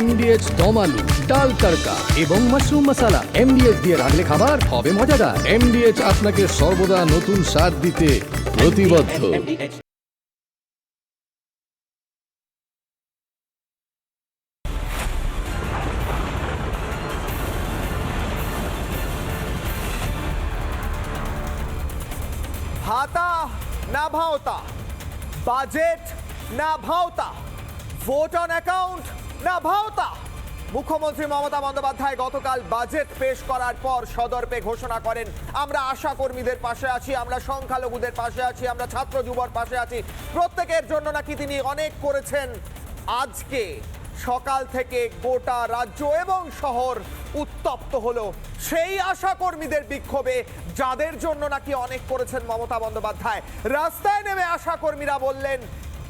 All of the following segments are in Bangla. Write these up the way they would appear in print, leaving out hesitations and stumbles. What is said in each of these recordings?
MDH দম আলু, ডাল তড়কা এবং মাশরুম মশলা। MDH দিয়ে রাঁধলে খাবার হবে মজাদার। MDH আপনাকে সর্বদা নতুন স্বাদ দিতে প্রতিবদ্ধ। ভাতা না ভাওতা, বাজেট না ভাওতা, ভোট অন অ্যাকাউন্ট না ভাওতা। মুখ্যমন্ত্রী মমতা বন্দ্যোপাধ্যায় গতকাল বাজেট পেশ করার পর সদর্পে ঘোষণা করেন, আমরা আশা কর্মীদের পাশে আছি, আমরা সংখ্যালঘুদের পাশে আছি, আমরা ছাত্র যুবর পাশে আছি। প্রত্যেকের জন্য নাকি তিনি অনেক করেছেন। আজকে সকাল থেকে গোটা রাজ্য এবং শহর উত্তপ্ত হলো সেই আশা কর্মীদের বিক্ষোভে, যাদের জন্য নাকি অনেক করেছেন মমতা বন্দ্যোপাধ্যায়। রাস্তায় নেমে আশা কর্মীরা বললেন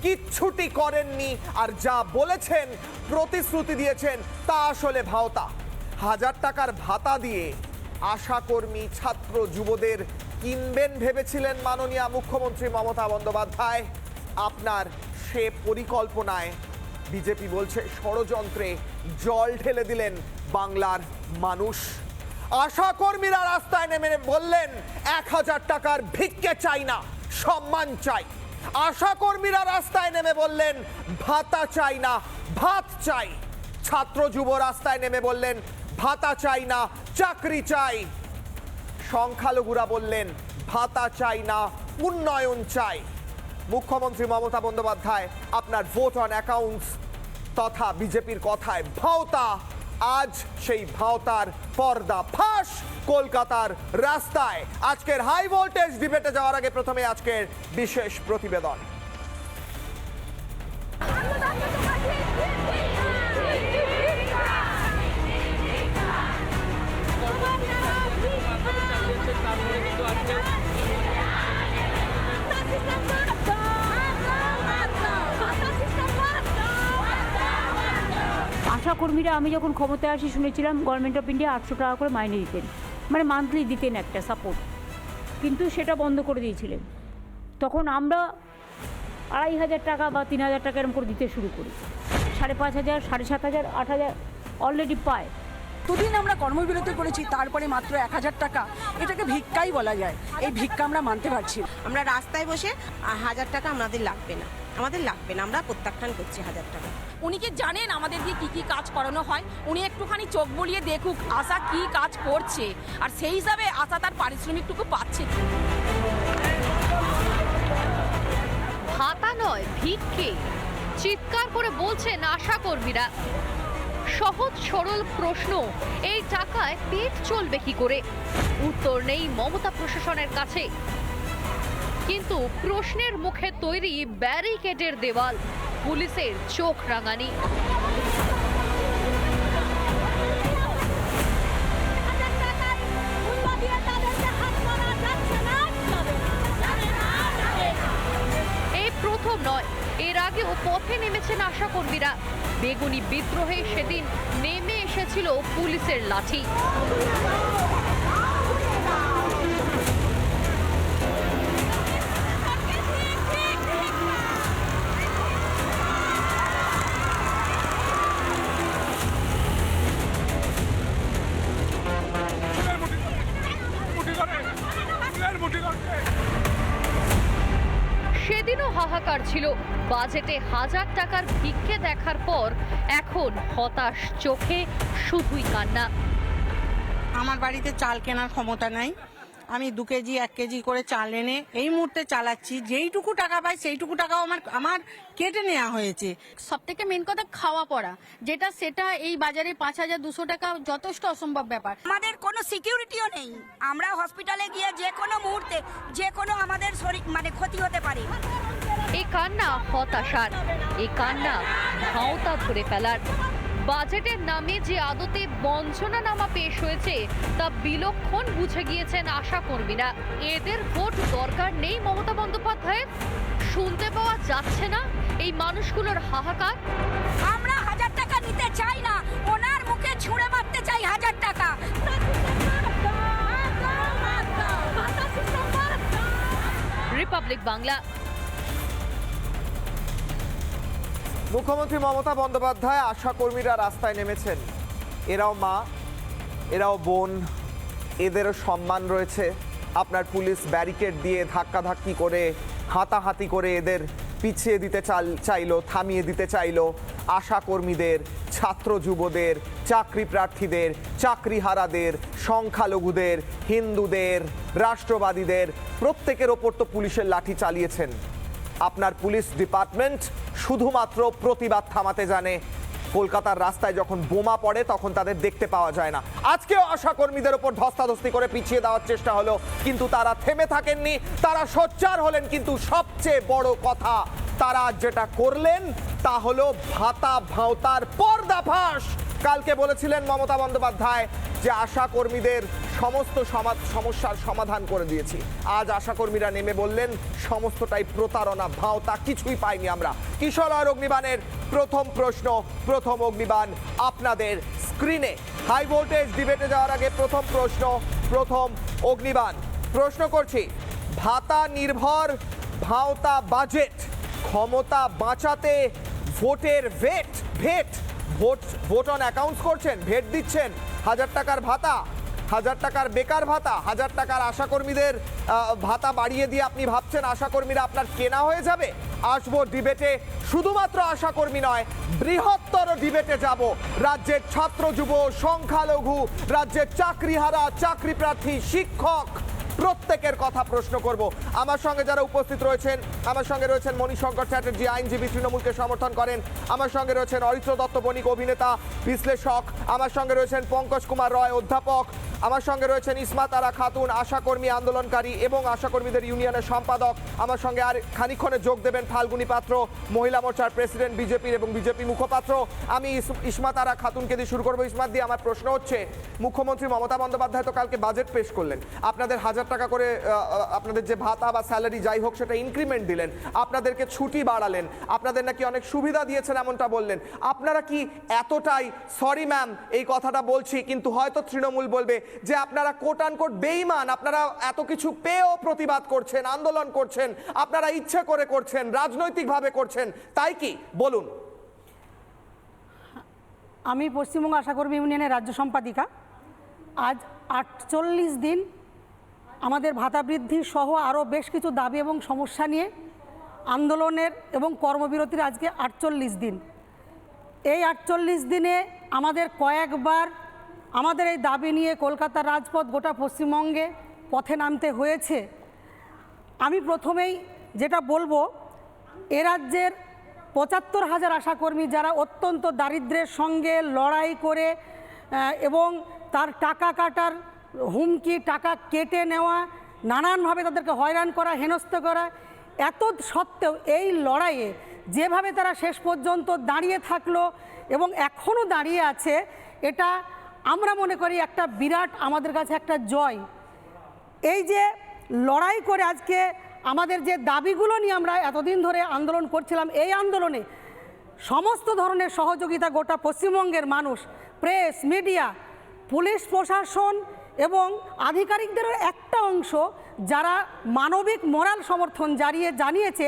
কিচ্ছুটি করেননি, আর যা বলেছেন, প্রতিশ্রুতি দিয়েছেন, তা আসলে ভাওতা। 1000 টাকার ভাতা দিয়ে আশা কর্মী ছাত্র যুবদের কিনবেন ভেবেছিলেন মাননীয় মুখ্যমন্ত্রী মমতা বন্দ্যোপাধ্যায়। আপনার সে পরিকল্পনায় বিজেপি বলছে ষড়যন্ত্রে জল ঢেলে দিলেন বাংলার মানুষ। আশা কর্মীরা রাস্তায় নেমে বললেন 1000 টাকার ভিক্ষে চাই না, সম্মান চাই। আশা কর্মীরা রাস্তায় নেমে বললেন ভাতা চাই না, ভাত চাই। ছাত্র যুব রাস্তায় নেমে বললেন ভাতা চাই না, চাকরি চাই। সংখ্যালঘুরা বললেন ভাতা চাই না, উন্নয়ন চাই। মুখ্যমন্ত্রী মমতা বন্দ্যোপাধ্যায় আপনার ভোট অন অ্যাকাউন্টস তথা বিজেপির কথায় ভাওতা, আজ সেই ভাওতার পর্দা ফাঁস কলকাতার রাস্তায়। আজকের হাই ভোল্টেজ ডিবেটে যাওয়ার আগে প্রথমে আজকের বিশেষ প্রতিবেদন। আশা কর্মীরা আমি যখন ক্ষমতায় আসি শুনেছিলাম গভর্নমেন্ট অফ ইন্ডিয়া 800 টাকা করে মাইনে দিতেন, মানে মান্থলি দিতেন একটা সাপোর্ট, কিন্তু সেটা বন্ধ করে দিয়েছিলেন। তখন আমরা 2500 টাকা বা 3000 টাকা এরকম করে দিতে শুরু করি। 5500, 7500, 8000 অলরেডি পায়। দুদিন আমরা কর্মবিরতি করেছি, তারপরে মাত্র 1000 টাকা, এটাকে ভিক্ষাই বলা যায়। এই ভিক্ষা আমরা মানতে পারছি না। আমরা রাস্তায় বসে 1000 টাকা আমাদের লাগবে না, আমরা প্রত্যাখ্যান করছি 1000 টাকা। উনি কি জানেন আমাদের দিয়ে কি কি কাজ করানো হয়? উনি একটুখানি চোখ বুলিয়ে দেখুক আশা কি কাজ করছে, আর সেই হিসাবে আশা তার পারিশ্রমিকটুকু পাচ্ছে। ভাতা নয় ভিক্ষে, চিৎকার করে বলছেন আশা কর্মীরা। সহজ সরল প্রশ্ন, এই টাকায় পেট চলবে কি করে? উত্তর নেই মমতা প্রশাসনের কাছে। কিন্তু প্রশ্নের মুখে তৈরি ব্যারিকেডের দেওয়াল, পুলিশের চোখ রাঙানি। এই প্রথম নয়, এর আগেও পথে নেমেছেন আশা কর্মীরা। বেগুনি বিদ্রোহে সেদিন নেমে এসেছিল পুলিশের লাঠি। সেদিনও হাহাকার ছিল। বাজেটে 1000 টাকার ভিক্ষে দেখার পর এখন হতাশ চোখে শুধুই কান্না। আমার বাড়িতে চাল কেনার ক্ষমতা নাই। আমি 2 কেজি 1 কেজি করে চাল এনে এই মুহূর্তে চালাচ্ছি। যেইটুকু টাকা পাই সেইটুকু টাকাও আমার কেটে নেওয়া হয়েছে। সব থেকে মেন কথা খাওয়া পড়া, সেটা এই বাজারে 5200 টাকা যথেষ্ট অসম্ভব ব্যাপার। আমাদের কোনো সিকিউরিটিও নেই। আমরা হসপিটালে গিয়ে যে কোনো মুহূর্তে যে কোনো আমাদের শরীর ক্ষতি হতে পারে। এই কান্না হতাশার, এই কান্না ভাওতা ধরে ফেলার। বাজেটের নামে যে আদতে বঞ্চনানামা পেশ হয়েছে তা বিলক্ষণ বুঝে গিয়েছেন আশা কর্মীরা। এদের ভোট দরকার নেই মমতা বন্দ্যোপাধ্যায়ের। শুনতে পাওয়া যাচ্ছে না এই মানুষগুলোর হাহাকার। আমরা 1000 টাকা নিতে চাই না, ওনার মুখে ছুঁড়ে মারতে চাই 1000 টাকা। রিপাবলিক বাংলা। মুখ্যমন্ত্রী মমতা বন্দ্যোপাধ্যায় আশা কর্মীরা রাস্তায় নেমেছেন। এরাও মা, এরাও বোন, এদেরও সম্মান রয়েছে। আপনার পুলিশ ব্যারিকেড দিয়ে ধাক্কাধাক্কি করে হাতাহাতি করে এদের পিছিয়ে দিতে চাইলো, থামিয়ে দিতে চাইলো। আশা কর্মীদের, ছাত্র যুবদের, চাকরি প্রার্থীদের, চাকরিহারাদের, সংখ্যালঘুদের, হিন্দুদের, রাষ্ট্রবাদীদের প্রত্যেকের ওপর তো পুলিশের লাঠি চালিয়েছেন। আপনার পুলিশ ডিপার্টমেন্ট শুধুমাত্র প্রতিবাদ থামাতে জানে। কলকাতার রাস্তায় যখন বোমা পড়ে তখন তাদের দেখতে পাওয়া যায় না। আজকেও আশা কর্মীদের ওপর ধস্তাধস্তি করে পিছিয়ে দেওয়ার চেষ্টা হলো, কিন্তু তারা থেমে থাকেননি, তারা সোচ্চার হলেন। কিন্তু সবচেয়ে বড় কথা, তারা যেটা করলেন তা হলো ভাতা ভাঁওতার পর্দাফাঁস। কালকে বলেছিলেন মমতা বন্দ্যোপাধ্যায় যে আশা কর্মীদের সমস্ত সমস্যার সমাধান করে দিয়েছি। আজ আশা কর্মীরা নেমে বললেন সমস্তটাই প্রতারণা, ভাঁওতা, কিছুই পাইনি আমরা। কিশলয় অগ্নিবাণের প্রথম প্রশ্ন, প্রথম অগ্নিবাণ আপনাদের স্ক্রিনে। হাই ভোল্টেজ ডিবেটে যাওয়ার আগে প্রথম প্রশ্ন, প্রথম অগ্নিবাণ। প্রশ্ন করছি, ভাতা নির্ভর ভাঁওতা বাজেট, ক্ষমতা বাঁচাতে ভোটের ভোট অন অ্যাকাউন্টস করছেন, ভেট দিচ্ছেন। 1000 টাকার ভাতা, 1000 টাকার বেকার ভাতা, 1000 টাকার আশাকর্মীদের ভাতা বাড়িয়ে দিয়ে আপনি ভাবছেন আশাকর্মীরা আপনার কেনা হয়ে যাবে? আসবো ডিবেটে, শুধুমাত্র আশাকর্মী নয়, বৃহত্তর ডিবেটে যাব। রাজ্যের ছাত্র যুব, সংখ্যালঘু, রাজ্যের চাকরিহারা, চাকরি প্রার্থী, শিক্ষক প্রত্যেকের কথা প্রশ্ন করব। আমার সঙ্গে যারা উপস্থিত রয়েছেন, আমার সঙ্গে রয়েছেন মণিশঙ্কর চ্যাটার্জি, আইনজীবী, তৃণমূলকে সমর্থন করেন। আমার সঙ্গে রয়েছেন অরিত্র দত্ত বণিক, অভিনেতা, বিশ্লেষক। আমার সঙ্গে রয়েছেন পঙ্কজ কুমার রয়, অধ্যাপক। আমার সঙ্গে রয়েছেন ইসমাত আরা খাতুন, আশাকর্মী আন্দোলনকারী এবং আশাকর্মীদের ইউনিয়নের সম্পাদক। আমার সঙ্গে আর খানিক্ষণে যোগ দেবেন ফাল্গুনী পাত্র, মহিলা মোর্চার প্রেসিডেন্ট বিজেপির এবং বিজেপি মুখপাত্র। আমি ইসমাত আরা খাতুনকে দিয়ে শুরু করবো। ইসমাত দিয়ে আমার প্রশ্ন হচ্ছে, মুখ্যমন্ত্রী মমতা বন্দ্যোপাধ্যায় তো কালকে বাজেট পেশ করলেন, আপনাদের 1000 টাকা করে আপনাদের যে ভাতা বা স্যালারি যাই হোক সেটা ইনক্রিমেন্ট দিলেন, আপনাদেরকে ছুটি বাড়ালেন, আপনাদের নাকি অনেক সুবিধা দিয়েছেন এমনটা বললেন। আপনারা কি এতটাই, সরি ম্যাম এই কথাটা বলছি, কিন্তু হয়তো তৃণমূল বলবে যে আপনারা কোট আনকোট বেঈমান, আপনারা এত কিছু পেয়েও প্রতিবাদ করছেন, আন্দোলন করছেন, আপনারা ইচ্ছে করে করছেন, রাজনৈতিকভাবে করছেন, তাই কি বলুন? আমি পশ্চিমবঙ্গ আশাকর্মী ইউনিয়নের রাজ্য সম্পাদিকা। আজ 48 দিন আমাদের ভাতা বৃদ্ধি সহ আরও বেশ কিছু দাবি এবং সমস্যা নিয়ে আন্দোলনের এবং কর্মবিরতির আজকে 48 দিন। এই 48 দিনে আমাদের কয়েকবার আমাদের এই দাবি নিয়ে কলকাতার রাজপথ, গোটা পশ্চিমবঙ্গে পথে নামতে হয়েছে। আমি প্রথমেই যেটা বলবো, এ রাজ্যের 75,000 আশাকর্মী যারা অত্যন্ত দারিদ্র্যের সঙ্গে লড়াই করে এবং তার টাকা কাটার হুমকি, টাকা কেটে নেওয়া, নানানভাবে তাদেরকে হয়রান করা, হেনস্থ করা, এত সত্ত্বেও এই লড়াইয়ে যেভাবে তারা শেষ পর্যন্ত দাঁড়িয়ে থাকলো এবং এখনও দাঁড়িয়ে আছে, এটা আমরা মনে করি একটা বিরাট আমাদের কাছে একটা জয়। এই যে লড়াই করে আজকে আমাদের যে দাবিগুলো নিয়ে আমরা এতদিন ধরে আন্দোলন করছিলাম, এই আন্দোলনে সমস্ত ধরনের সহযোগিতা গোটা পশ্চিমবঙ্গের মানুষ, প্রেস, মিডিয়া, পুলিশ প্রশাসন এবং আধিকারিকদেরও একটা অংশ যারা মানবিক মোরাল সমর্থন জানিয়েছে।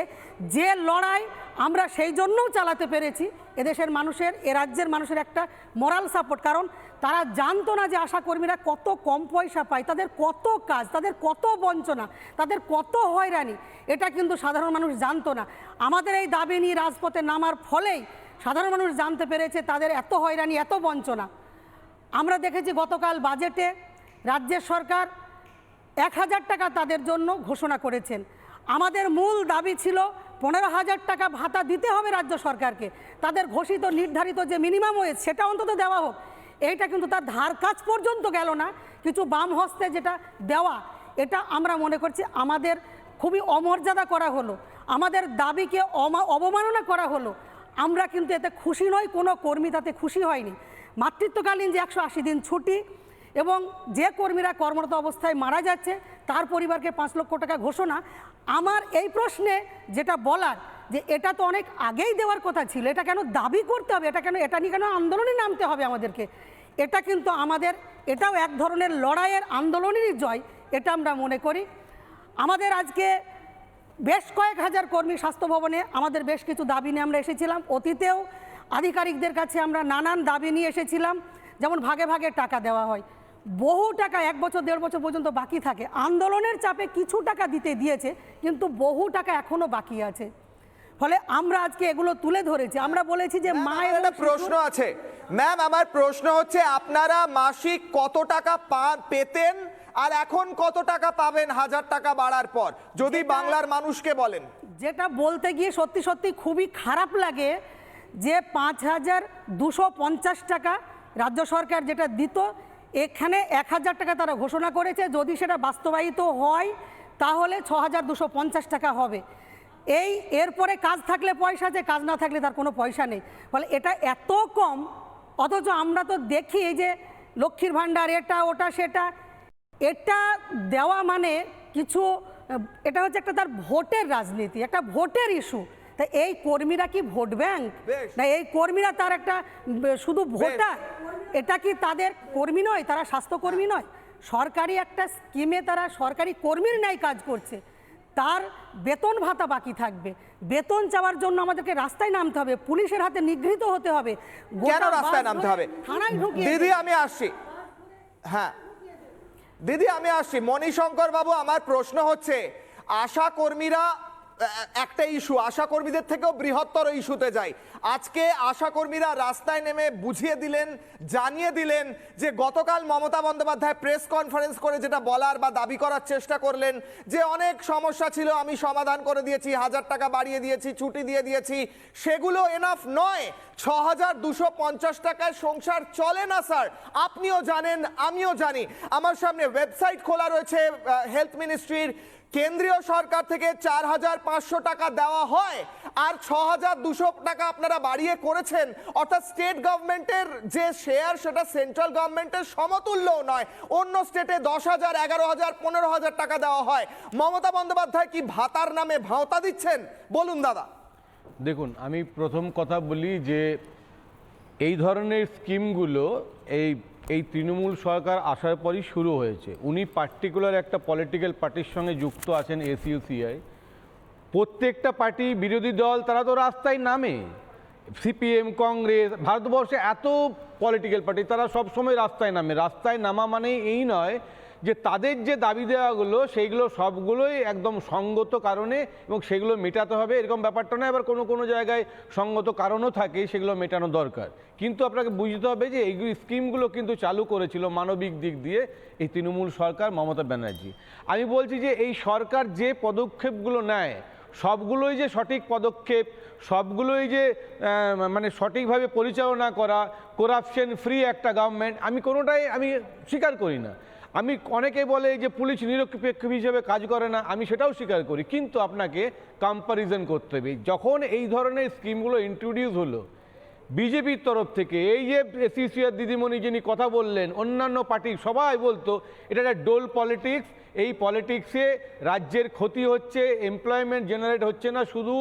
যে লড়াই আমরা সেই জন্যও চালাতে পেরেছি, এদেশের মানুষের, এ রাজ্যের মানুষের একটা মোরাল সাপোর্ট। কারণ তারা জানতো না যে আশাকর্মীরা কত কম পয়সা পায়, তাদের কত কাজ, তাদের কত বঞ্চনা, তাদের কত হয়রানি, এটা কিন্তু সাধারণ মানুষ জানতো না। আমাদের এই দাবি নিয়ে রাজপথে নামার ফলেই সাধারণ মানুষ জানতে পেরেছে তাদের এত হয়রানি, এত বঞ্চনা। আমরা দেখেছি গতকাল বাজেটে রাজ্যের সরকার 1000 টাকা তাদের জন্য ঘোষণা করেছেন। আমাদের মূল দাবি ছিল 15,000 টাকা ভাতা দিতে হবে রাজ্য সরকারকে, তাদের ঘোষিত নির্ধারিত যে মিনিমাম ওয়েজ সেটা অন্তত দেওয়া হোক। এইটা কিন্তু তার ধার কাজ পর্যন্ত গেল না। কিছু বাম হস্তে যেটা দেওয়া, এটা আমরা মনে করছি আমাদের খুবই অমর্যাদা করা হলো, আমাদের দাবিকে অবমাননা করা হলো। আমরা কিন্তু এতে খুশি নই, কোনো কর্মী তাতে খুশি হয়নি। মাতৃত্বকালীন যে 180 দিন ছুটি এবং যে কর্মীরা কর্মরত অবস্থায় মারা যাচ্ছে তার পরিবারকে 5 লক্ষ টাকা ঘোষণা, আমার এই প্রশ্নে যেটা বলার যে এটা তো অনেক আগেই দেওয়ার কথা ছিল, এটা কেন দাবি করতে হবে, এটা নিয়ে কেন আন্দোলনে নামতে হবে আমাদেরকে? এটা কিন্তু আমাদের, এটাও এক ধরনের লড়াইয়ের আন্দোলনেরই জয়, এটা আমরা মনে করি। আমাদের আজকে বেশ কয়েক হাজার কর্মী স্বাস্থ্য ভবনে আমাদের বেশ কিছু দাবি নিয়ে আমরা এসেছিলাম। অতীতেও আধিকারিকদের কাছে আমরা নানান দাবি নিয়ে এসেছিলাম, যেমন ভাগে ভাগে টাকা দেওয়া হয়, বহু টাকা 1 বছর 1.5 বছর পর্যন্ত বাকি থাকে। আন্দোলনের চাপে কিছু টাকা দিয়েছে, কিন্তু বহু টাকা এখনো বাকি আছে। ফলে আমরা আজকে এগুলো তুলে ধরেছি। আমরা বলেছি যে মায়ের একটা প্রশ্ন আছে ম্যাম, আমার প্রশ্ন হচ্ছে আপনারা মাসিক কত টাকা পেতেন আর এখন কত টাকা পাবেন 1000 টাকা বাড়ার পর, যদি বাংলার মানুষকে বলেন? যেটা বলতে গিয়ে সত্যি সত্যি খুবই খারাপ লাগে যে 5250 টাকা রাজ্য সরকার যেটা দিত, এখানে 1000 টাকা তারা ঘোষণা করেছে। যদি সেটা বাস্তবায়িত হয় তাহলে 6250 টাকা হবে। এরপরে কাজ থাকলে পয়সা আছে, কাজ না থাকলে তার কোনো পয়সা নেই। ফলে এটা এত কম, অথচ আমরা তো দেখি যে লক্ষ্মীর ভাণ্ডার, এটা ওটা সেটা, এটা দেওয়া মানে কিছু, এটা হচ্ছে একটা তার ভোটের রাজনীতি, একটা ভোটের ইস্যু। তা এই কর্মীরা কি ভোট ব্যাংক? না, এই কর্মীরা তার একটা শুধু ভোটার? এটা কি তাদের কর্মী নয়? তারা স্বাস্থ্যকর্মী নয়? সরকারি একটা স্কিমে তারা সরকারি কর্মীর ন্যায় কাজ করছে, তার বেতন ভাতা বাকি থাকবে। বেতন চাওয়ার জন্য আমাদেরকে রাস্তায় নামতে হবে, পুলিশের হাতে নিগৃহীত হতে হবে। কেন রাস্তায় নামতে হবে? থানায় ঢুকিয়ে দিদি আমি আসছি, হ্যাঁ দিদি আমি আসছি। মণিশঙ্কর বাবু, আমার প্রশ্ন হচ্ছে আশা কর্মীরা একটা ইস্যু, আশা কর্মীদের থেকেও বৃহত্তর ইস্যুতে যাই। আজকে আশা কর্মীরা রাস্তায় নেমে বুঝিয়ে দিলেন, জানিয়ে দিলেন যে গতকাল মমতা বন্দ্যোপাধ্যায় প্রেস কনফারেন্স করে যেটা বলার বা দাবি করার চেষ্টা করলেন যে অনেক সমস্যা ছিল, আমি সমাধান করে দিয়েছি, 1000 টাকা বাড়িয়ে দিয়েছি, ছুটি দিয়ে দিয়েছি, সেগুলো এনাফ নয়। 6250 টাকায় সংসার চলে না স্যার, আপনিও জানেন, আমিও জানি। আমার সামনে ওয়েবসাইট খোলা রয়েছে হেলথ মিনিস্ট্রির। কেন্দ্রীয় সরকার থেকে 4500 টাকা দেওয়া হয় আর 6200 টাকা আপনারা বাড়িয়ে করেছেন, অর্থাৎ স্টেট গভর্নমেন্টের যে শেয়ার সেটা সেন্ট্রাল গভর্নমেন্টের সমতুল্যও নয়। অন্য স্টেটে 10,000, 11,000, 15,000 টাকা দেওয়া হয়। মমতা বন্দ্যোপাধ্যায় কি ভাতার নামে ভাওতা দিচ্ছেন? বলুন দাদা। দেখুন, আমি প্রথম কথা বলি যে এই ধরনের স্কিমগুলো এই তৃণমূল সরকার আসার পরই শুরু হয়েছে। উনি পার্টিকুলার একটা পলিটিক্যাল পার্টির সঙ্গে যুক্ত আছেন, ACUCI। প্রত্যেকটা পার্টি, বিরোধী দল, তারা তো রাস্তায় নামে। CPM, কংগ্রেস, ভারতবর্ষে এত পলিটিক্যাল পার্টি, তারা সবসময় রাস্তায় নামে। রাস্তায় নামা মানেই এই নয় যে তাদের যে দাবি দেওয়াগুলো সেইগুলো সবগুলোই একদম সঙ্গত কারণে এবং সেগুলো মেটাতে হবে, এরকম ব্যাপারটা নয়। আবার কোনো কোনো জায়গায় সঙ্গত কারণও থাকে, সেগুলো মেটানো দরকার। কিন্তু আপনাকে বুঝতে হবে যে এই স্কিমগুলো কিন্তু চালু করেছিল মানবিক দিক দিয়ে এই তৃণমূল সরকার, মমতা ব্যানার্জি। আমি বলছি যে এই সরকার যে পদক্ষেপগুলো নেয় সবগুলোই যে সঠিক পদক্ষেপ, সবগুলোই যে মানে সঠিকভাবে পরিচালনা করা, করাপশন ফ্রি একটা গভর্নমেন্ট, আমি কোনোটাই আমি স্বীকার করি না। আমি অনেকে বলে যে পুলিশ নিরপেক্ষ হিসেবে কাজ করে না, আমি সেটাও স্বীকার করি। কিন্তু আপনাকে কম্প্যারিজন করতে হবে। যখন এই ধরনের স্কিমগুলো ইন্ট্রোডিউস হলো বিজেপির তরফ থেকে, এই যে ACUCI দিদিমণি যিনি কথা বললেন, অন্যান্য পার্টি সবাই বলতো এটা একটা ডোল পলিটিক্স। এই পলিটিক্সে রাজ্যের ক্ষতি হচ্ছে, এমপ্লয়মেন্ট জেনারেট হচ্ছে না, শুধু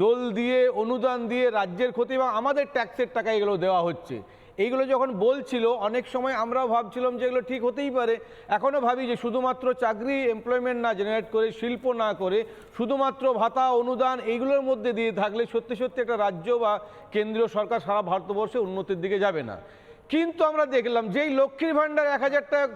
ডোল দিয়ে, অনুদান দিয়ে রাজ্যের ক্ষতি এবং আমাদের ট্যাক্সের টাকা এগুলো দেওয়া হচ্ছে। এইগুলো যখন বলছিল অনেক সময় আমরাও ভাবছিলাম যে এগুলো ঠিক হতেই পারে। এখনও ভাবি যে শুধুমাত্র চাকরি, এমপ্লয়মেন্ট না জেনারেট করে, শিল্প না করে, শুধুমাত্র ভাতা, অনুদান এইগুলোর মধ্যে দিয়ে থাকলে সত্যি সত্যি একটা রাজ্য বা কেন্দ্রীয় সরকার সারা ভারতবর্ষে উন্নতির দিকে যাবে না। কিন্তু আমরা দেখলাম যেই লক্ষ্মীর ভাণ্ডার 1000 টাকা,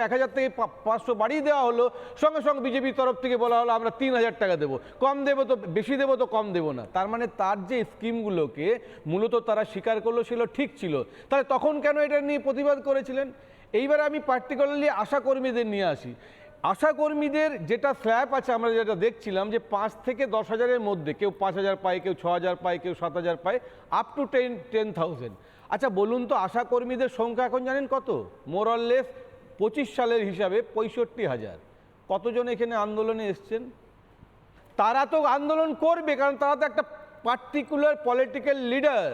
1000 থেকে 500 বাড়িয়ে দেওয়া হলো, সঙ্গে সঙ্গে বিজেপির তরফ থেকে বলা হলো আমরা 3000 টাকা দেবো, কম দেবো তো বেশি দেবো তো কম দেবো না। তার মানে তার যে স্কিমগুলোকে মূলত তারা স্বীকার করলো সেগুলো ঠিক ছিল, তাহলে তখন কেন এটা নিয়ে প্রতিবাদ করেছিলেন? এইবার আমি পার্টিকুলারলি আশা কর্মীদের নিয়ে আসি। আশা কর্মীদের যেটা স্ল্যাব আছে, আমরা যেটা দেখছিলাম যে 5 থেকে 10,000-এর মধ্যে, কেউ 5,000 পায়, কেউ 6,000 পায়, কেউ 7,000 পায়, আপ টু 10,000। আচ্ছা বলুন তো, আশা কর্মীদের সংখ্যা এখন জানেন কত? মোর অর লেস 25 সালের হিসাবে 65,000। কতজন এখানে আন্দোলনে এসছেন? তারা তো আন্দোলন করবে, কারণ তারা তো একটা particular political leader,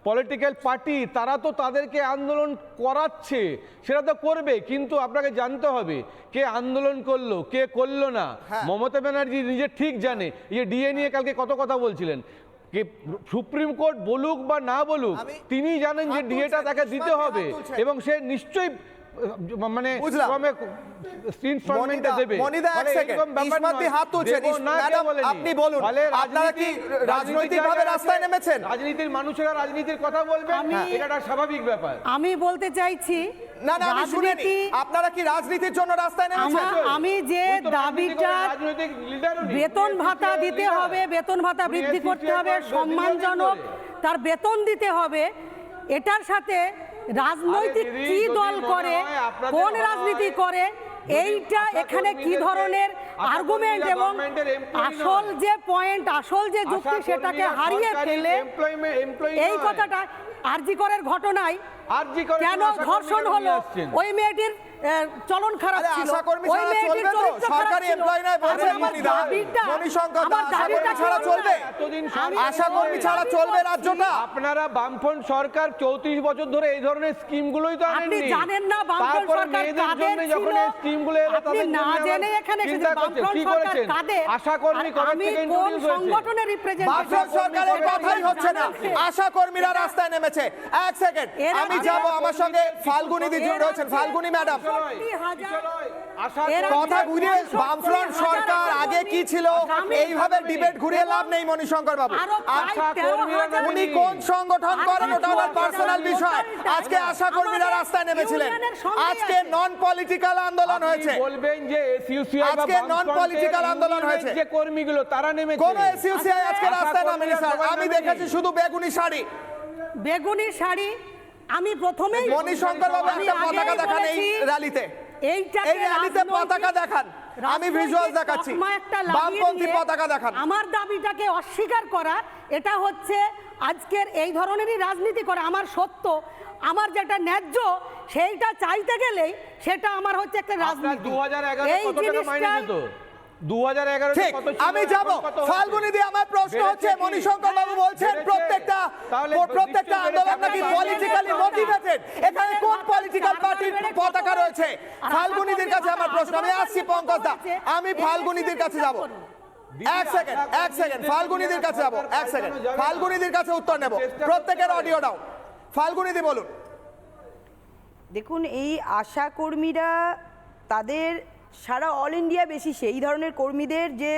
political party, তারা তো তাদেরকে আন্দোলন করাচ্ছে, সেটা তো করবে। কিন্তু আপনাকে জানতে হবে কে আন্দোলন করলো, কে করলো না। মমতা ব্যানার্জি নিজে ঠিক জানে। এই যে ডিএ নিয়ে কালকে কত কথা বলছিলেন, কে সুপ্রিম কোর্ট বলুক বা না বলুক, তিনি জানেন যে ডিএটা তাকে দিতে হবে এবং সে নিশ্চয়ই মানে বুঝলাম। ইনস্টলমেন্টে দেবে। মনিদা এক ফলে সেকেন্ড, এরকম ব্যাপার ইসমাতদি নয়। হাত তুলছেন। দেবো না, কে ম্যাডাম, বলেনি? আপনি বলুন, ফলে আপনারা কি রাজনৈতিকভাবে রাস্তায় নেমেছেন? রাজনীতির মানুষেরা রাজনীতির কথা বলবেন, এটা একটা স্বাভাবিক ব্যাপার। আমি বলতে চাইছি না না, আমি শুনিনি। আপনারা কি রাজনীতির জন্য রাস্তায় নেমেছেন? আমি যে দাবিটা রাজনৈতিক লিডারও নেই। বেতন ভাতা দিতে হবে, বেতন ভাতা বৃদ্ধি করতে হবে, সম্মানজনক তার বেতন দিতে হবে, এটার সাথে রাজনৈতিক দিদি, কি যদি দল মনে করে, হয় আপনাদের কোন মনে রাজনীতি হয়, করে, এইটা এখানে কি ধরনের আর্গুমেন্ট এবং আসল যে পয়েন্ট, আসল যে যুক্তি সেটাকে হারিয়ে ফেলে এই কথাটা আরজি করের ঘটনায় কেন ধর্ষণ হলো, ওই মেয়েটির চলন খারাপ ছিল, আশাকর্মী ওই ছাড়া মেয়েটির চলবে তো? চরিত্র খারাপ সরকারি ছিল। এমপ্লয়ি নয় বলছেন আমার মনিদা। দাবিটা- মণিশঙ্কর দা, আমার আশাকর্মী দাবিটা ছাড়া কি চলবে? আমি আশাকর্মী ছাড়া চলবে রাজ্যটা? আপনারা বামফ্রন্ট সরকার 34 বছর ধরে এই ধরনের স্কিমগুলোই তো আপনি আনেননি। জানেন না বামফ্রন্ট তারপরে সরকার মেয়েদের কাদের জন্য যখন ছিল? এই স্কিমগুলো এলো, আপনি তাদের না জন্য জেনে আবার এখানে এসেছেন। চিন্তা করছেন। বামফ্রন্ট কি সরকার করেছেন? কাদের? আশাকর্মী আর কবে আমি থেকে কোন introduce হয়েছে? সংগঠনের representative? বামফ্রন্ট সরকারের কথাই হচ্ছে না, আশাকর্মীরা রাস্তায় নেমেছে। এক সেকেন্ড, এর আমি আগে- যাব, আমার সঙ্গে ফাল্গুনি দি জুড়ে রয়েছেন। ফাল্গুনি ম্যাডাম, কথা ঘুরিয়ে বামফ্রন্ট সরকার আগে কি ছিল এইভাবে ডিবেট ঘুরিয়ে লাভ নেই মণিশঙ্কর বাবু। উনি কোন সংগঠন করেন ওটা ওনার পার্সোনাল বিষয়। আজকে আশাকর্মীরা রাস্তায় নেমেছিলেন, আজকে নন পলিটিক্যাল আন্দোলন হয়েছে। বলবেন যে এসইউসিআই বা আজকে non-political আন্দোলন হয়েছে। যে কর্মীগুলো তারা নেমেছে। কোন এসইউসিআই আজকে রাস্তায় নামেনি স্যার, আমি দেখেছি শুধু বেগুনি শাড়ি। বেগুনি শাড়ি আমি প্রথমেই মণিশঙ্কর বাবু আমি একটা আগেই পতাকা দেখান এই বলেছি, র্যালিতে, এইটাকে এই র্যালিতে পতাকা দেখান, আমি ভিজুয়াল দেখাচ্ছি, তকমা একটা লাগিয়ে বামপন্থী দিয়ে পতাকা দেখান। আমার দাবিটাকে অস্বীকার করা, এটা হচ্ছে আজকের এই ধরনেরই রাজনীতি করা। আমার সত্য, আমার যেটা ন্যায্য সেইটা চাইতে গেলেই সেটা আমার হচ্ছে একটা আপনার রাজনীতি। 2011 এই কত টাকা মাইনে জিনিসটা দিত? 2011 ঠিক, কত ছিল? আমি যাব। এখন কত হয়েছে? ফাল্গুনি দি, আমার প্রশ্ন হচ্ছে বেড়েছে কি? মণিশঙ্কর বাবু বলছেন বেড়েছে। প্রত্যেকটা তাহলে প্রত্যেকটা নিশ্চয়ই আন্দোলন বেড়েছে। নাকি আপনারা পলিটিক্যালি মোটিভেটেড। এখানে কোন পলিটিক্যাল পার্টির পতাকা রয়েছে? ফাল্গুনিদের কাছে আমার প্রশ্ন, আমি আসছি পঙ্কজ দা, আমি ফাল্গুনিদের কাছে যাব। এক সেকেন্ড, ফাল্গুনিদের কাছে যাব, এক সেকেন্ড, ফাল্গুনিদের কাছে উত্তর নেব। প্রত্যেকের অডিও দাও। ফাল্গুনিদি বলুন। দেখুন, এই আশা কর্মীরা তাদের সারা অল ইন্ডিয়া বেশি সেই ধরনের কর্মীদের যে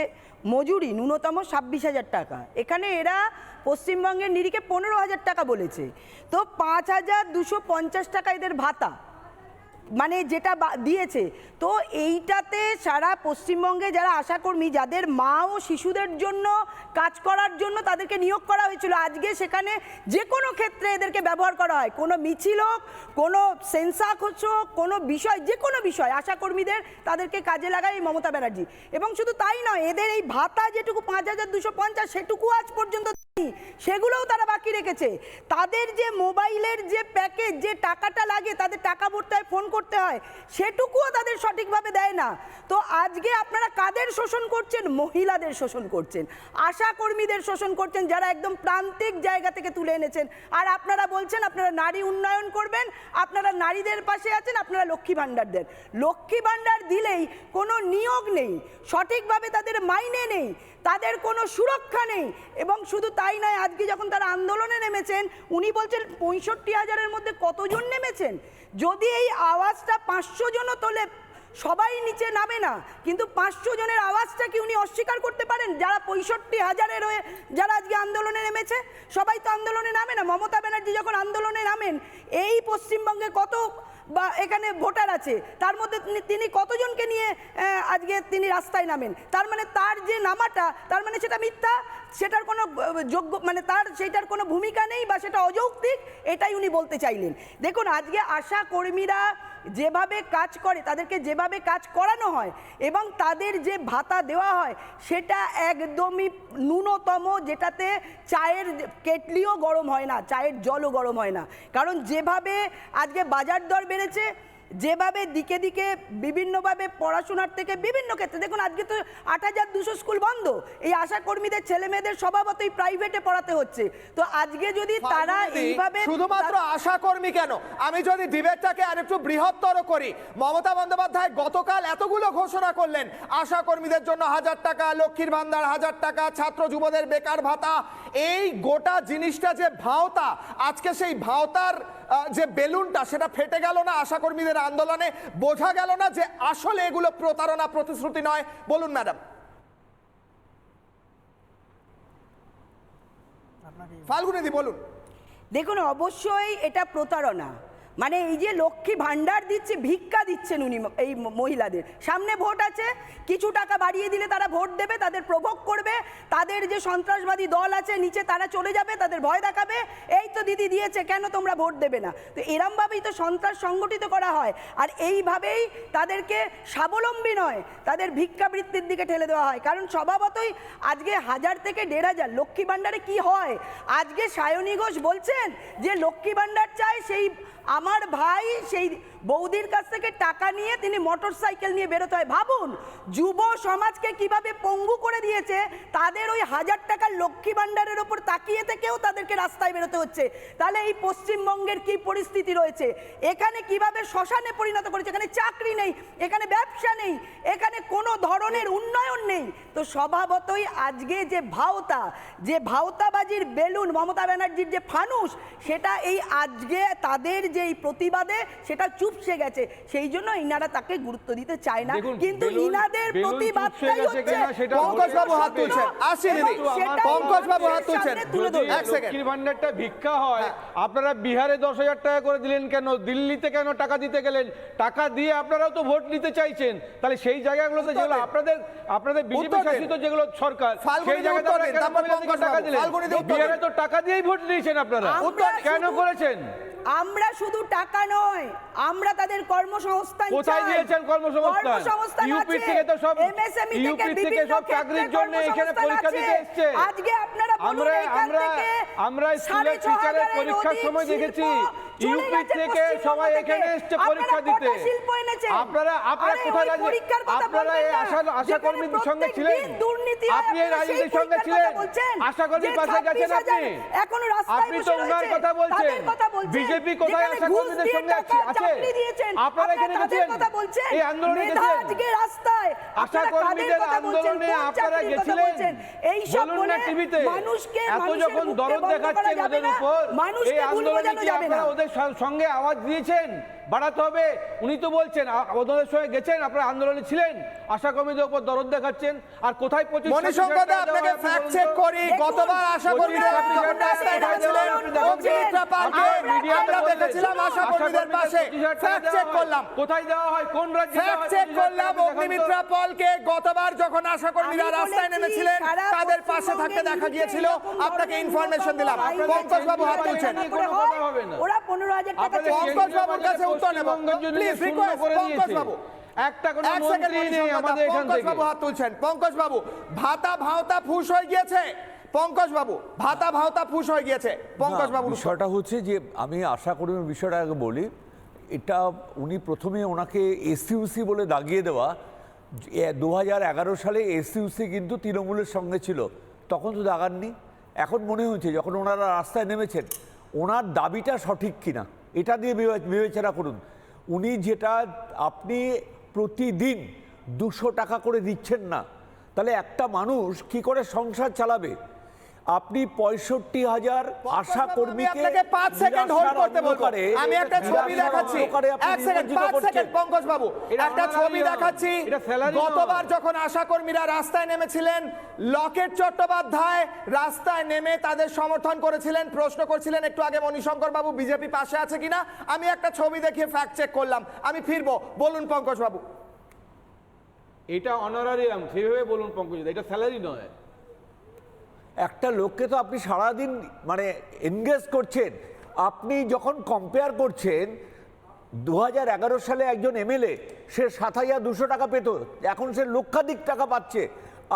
মজুরি ন্যূনতম 26,000 টাকা, এখানে এরা পশ্চিমবঙ্গের নিরিখে 15,000 টাকা বলেছে। তো 5,250 টাকা এদের ভাতা, মানে যেটা দিয়েছে। তো এইটাতে সারা পশ্চিমবঙ্গে যারা আশাকর্মী, যাদের মা ও শিশুদের জন্য কাজ করার জন্য তাদেরকে নিয়োগ করা হয়েছিল, আজকে সেখানে যে কোনো ক্ষেত্রে এদেরকে ব্যবহার করা হয়। কোনো মিছিল হোক, কোনো সেন্সাস হোক, কোনো বিষয়, যে কোনো বিষয় আশাকর্মীদের তাদেরকে কাজে লাগায় এই মমতা ব্যানার্জি। এবং শুধু তাই নয়, এদের এই ভাতা যেটুকু 5,250 সেটুকু আজ পর্যন্ত সেগুলোও তারা বাকি রেখেছে। তাদের যে মোবাইলের যে প্যাকেজ, যে টাকাটা লাগে, তাদের টাকা ভরতে হয়, ফোন করতে হয়, সেটুকুও তাদের সঠিকভাবে দেয় না। তো আজকে আপনারা কাদের শোষণ করছেন? মহিলাদের শোষণ করছেন, আশা কর্মীদের শোষণ করছেন, যারা একদম প্রান্তিক জায়গা থেকে তুলে এনেছেন। আর আপনারা বলছেন আপনারা নারী উন্নয়ন করবেন, আপনারা নারীদের পাশে আছেন, আপনারা লক্ষ্মী ভাণ্ডার দেন। লক্ষ্মী ভাণ্ডার দিলেই কোনো নিয়োগ নেই, সঠিকভাবে তাদের মাইনে নেই, তাদের কোনো সুরক্ষা নেই। এবং শুধু তাই নয়, আজকে যখন তারা আন্দোলনে নেমেছেন, উনি বলছেন 65,000-এর মধ্যে কতজন নেমেছেন? যদি এই আওয়াজটা 500 জনও তোলে, সবাই নিচে নামে না, কিন্তু 500 জনের আওয়াজটা কি উনি অস্বীকার করতে পারেন? যারা 65,000-এর হয়ে যারা আজকে আন্দোলনে নেমেছে, সবাই তো আন্দোলনে নামে না। মমতা ব্যানার্জি যখন আন্দোলনে নামেন, এই পশ্চিমবঙ্গে কত বা এখানে ভোটার আছে, তার মধ্যে তিনি কতজনকে নিয়ে আজকে তিনি রাস্তায় নামেন? তার মানে তার যে নামাটা, তার মানে সেটা মিথ্যা, সেটার কোনো যোগ্য, মানে তার সেটার কোনো ভূমিকা নেই বা সেটা অযৌক্তিক, এটাই উনি বলতে চাইলেন। দেখুন, আজকে আশা কর্মীরা যেভাবে কাজ করে, তাদেরকে যেভাবে কাজ করানো হয় এবং তাদের যে ভাতা দেওয়া হয়, সেটা একদমই ন্যূনতম, যেটাতে চায়ের কেটলিও গরম হয় না, চায়ের জলও গরম হয় না। কারণ যেভাবে আজকে বাজার দর বেড়েছে, যেভাবে দিকে দিকে বিভিন্নভাবে পড়াশোনার থেকে বিভিন্ন ক্ষেত্রে, দেখুন আজকে তো 8,200 স্কুল বন্ধ, এই আশা কর্মীদের ছেলে মেয়েদের স্বভাবতই প্রাইভেটে পড়াতে হচ্ছে। তো আজকে যদি তারা এইভাবে, শুধুমাত্র আশা কর্মী কেন, আমি যদি ডিবেটটাকে আরেকটু বৃহত্তর করি, মমতা বন্দ্যোপাধ্যায় গতকাল এতগুলো ঘোষণা করলেন, আশা কর্মীদের জন্য 1,000 টাকা, লক্ষ্মীর ভান্ডার 1,000 টাকা, ছাত্র যুবদের বেকার ভাতা, এই গোটা জিনিসটা যে ভাওতা, আজকে সেই ভাওতার যে বেলুনটা সেটা ফেটে গেল না আশা কর্মীদের আন্দোলনে বোঝা গেল না যে আসলে এগুলো প্রতারণা, প্রতিশ্রুতি নয়? বলুন ম্যাডাম। ফাল্গুনিদি বলুন। দেখুন, অবশ্যই এটা প্রতারণা। মানে এই যে লক্ষ্মী ভাণ্ডার দিচ্ছে, ভিক্ষা দিচ্ছেন উনি এই মহিলাদের সামনে। ভোট আছে, কিছু টাকা বাড়িয়ে দিলে তারা ভোট দেবে, তাদের প্রভোগ করবে, তাদের যে সন্ত্রাসবাদী দল আছে নিচে তারা চলে যাবে, তাদের ভয় দেখাবে, এই তো দিদি দিয়েছে কেন তোমরা ভোট দেবে না। তো এরমভাবেই তো সন্ত্রাস সংগঠিত করা হয়, আর এইভাবেই তাদেরকে স্বাবলম্বী নয়, তাদের ভিক্ষাবৃত্তির দিকে ঠেলে দেওয়া হয়। কারণ স্বভাবতই আজকে 1000 থেকে 1500 লক্ষ্মী ভাণ্ডারে কি হয়, আজকে সায়নী ঘোষ বলছেন যে লক্ষ্মী ভাণ্ডার চাই, সেই আমার ভাই সেই বৌদির কাছ থেকে টাকা নিয়ে তিনি মোটর সাইকেল নিয়ে বেরোতে হয়। ভাবুন যুব সমাজকে কিভাবে পঙ্গু করে দিয়েছে, তাদের ওই 1000 টাকার লক্ষ্মী ভাণ্ডারের ওপর তাকিয়ে থেকেও তাদেরকে রাস্তায় বেরোতে হচ্ছে। তাহলে এই পশ্চিমবঙ্গের কি পরিস্থিতি রয়েছে, এখানে কিভাবে শ্মশানে পরিণত করেছে, এখানে চাকরি নেই, এখানে ব্যবসা নেই, এখানে কোনো ধরনের উন্নয়ন নেই। তো স্বভাবতই আজকে যে ভাওতাবাজির বেলুন মমতা ব্যানার্জির যে ফানুস, সেটা এই আজকে তাদের যে এই প্রতিবাদে সেটা চুপসে গেছে, সেই জন্য ইনারা তাকে গুরুত্ব দিতে চায় না। কিন্তু ইনাদের প্রতিবাদটাই হচ্ছে পঙ্কজবাবু হাত তুলছেন, আসি দিদি, পঙ্কজবাবু হাত তুলছেন। এক সেকেন্ড। লক্ষ্মীর ভাণ্ডারটা ভিক্ষা হয়, আপনারা বিহারে 10,000 টাকা করে দিলেন কেন? দিল্লিতে কেন টাকা দিতে গেলেন? টাকা দিয়ে আপনারাও তো ভোট নিতে চাইছেন, তাহলে সেই জায়গাগুলোতে যেগুলো আপনাদের বিজেপি শাসিত যেগুলো সরকার, সেই জায়গাতে টাকা দিলেন। বিহারে তো টাকা দিয়েই ভোট নিয়েছেন আপনারা, কেন করেছেন? আমরা শুধু টাকা নয়, আমরা তাদের কর্মসংস্থান চাই। কোথায় দিয়েছেন কর্মসংস্থান? ইউপি থেকে তো সব চাকরির জন্য এখানে পরীক্ষা দিতে এসেছে। আজকে আপনারা বলুন, আমরা স্কুলের টিচারের পরীক্ষার সময় দেখেছি ইউপি থেকে সবাই এখানে এসেছে পরীক্ষা দিতে। আপনারা কোথায় আপনারা এই আশা কর্মীদের সঙ্গে ছিলেন? আপনি এই রাজনীতির সঙ্গে ছিলেন? আশা কর্মীর পাশে গেছেন আপনি তো উনার কথা বলছেন। বিজেপি কোথায় আশা কর্মীদের সঙ্গে আছে? আপনারা এখানে গেছেন, এই আন্দোলনে গেছেন, আশা কর্মীদের আন্দোলনে আপনারা গেছিলেন? বলুন না টিভিতে। এত যখন দরদ দেখাচ্ছেন ওদের উপর, এই আন্দোলনে কি আপনারা ওদের সঙ্গে আওয়াজ দিয়েছেন? বাড়াতে হবে। উনি তো বলছেন ওদের সঙ্গে গেছেন, আপনারা আন্দোলনে ছিলেন, আশা কর্মীদের উপর দরদ দেখাচ্ছেন। আর কোথায় মণিশঙ্করদা, আপনাকে ফ্যাক্ট চেক করি, গতবার আশা কর্মীরা যখন রাস্তায় নেমেছিলেন অগ্নিমিত্রা পার্কে, আমরা দেখেছিলাম আশা কর্মীদের পাশে। ফ্যাক্ট চেক করলাম, কোথায় দেওয়া হয়, কোন রাজ্যে ফ্যাক্ট চেক করলাম অগ্নিমিত্রা পলকে গতবার যখন আশা কর্মীরা রাস্তায় নেমেছিলেন তাদের পাশে থাকতে দেখা গিয়েছিল। আপনাকে ইনফরমেশন দিলাম। পঙ্কজবাবু হাত তুলছেন। ওরা 15,000 টাকা পঙ্কজবাবুর কাছে উত্তর নেব, প্লিজ রিকোয়েস্ট। পঙ্কজবাবু একটা কোনো মন্ত্রী নেই আমাদের এখান থেকে। পঙ্কজবাবু হাত তুলছেন। পঙ্কজবাবু, ভাতা ফুস হয়ে গিয়েছে। পঙ্কজবাবু, ভাতা ফুস হয়ে গিয়েছে। পঙ্কজবাবু, বিষয়টা হচ্ছে যে আমি আশা কর্মীর বিষয়টা আগে বলি। এটা উনি প্রথমে ওনাকে এসইউসি বলে দাগিয়ে দেওয়া। 2011 সালে এসইউসি কিন্তু তৃণমূলের সঙ্গে ছিল, তখন তো দাগাননি। এখন মনে হচ্ছে যখন ওনারা রাস্তায় নেমেছেন, ওনার দাবিটা সঠিক কিনা এটা দিয়ে বিবেচনা করুন। উনি যেটা আপনি প্রতিদিন 200 টাকা করে দিচ্ছেন না, তাহলে একটা মানুষ কি করে সংসার চালাবে? আপনি 65,000 আশা কর্মীকে 5 সেকেন্ড হোল্ড করতে বলবো। আমি একটা ছবি দেখাচ্ছি, 1 সেকেন্ড, 5 সেকেন্ড। পঙ্কজবাবু, একটা ছবি দেখাচ্ছি। গতবার যখন আশা কর্মীরা রাস্তায় নেমেছিলেন, লকেট চট্টোপাধ্যায় রাস্তায় নেমে তাদের সমর্থন করেছিলেন, প্রশ্ন করছিলেন একটু আগে মণিশঙ্কর বাবু বিজেপি পাশে আছে কিনা। আমি একটা ছবি দেখিয়ে ফ্যাক্ট চেক করলাম, আমি ফিরবো। বলুন পঙ্কজবাবু। এটা অনারারিয়াম, সেভাবে বলুন পঙ্কজ, এটা স্যালারি নয়। একটা লোককে তো আপনি সারাদিন মানে এনগেজ করছেন। আপনি যখন কম্পেয়ার করছেন 2011 সালে একজন এমএলএ সে 7,200 টাকা পেত, এখন সে লক্ষাধিক টাকা পাচ্ছে।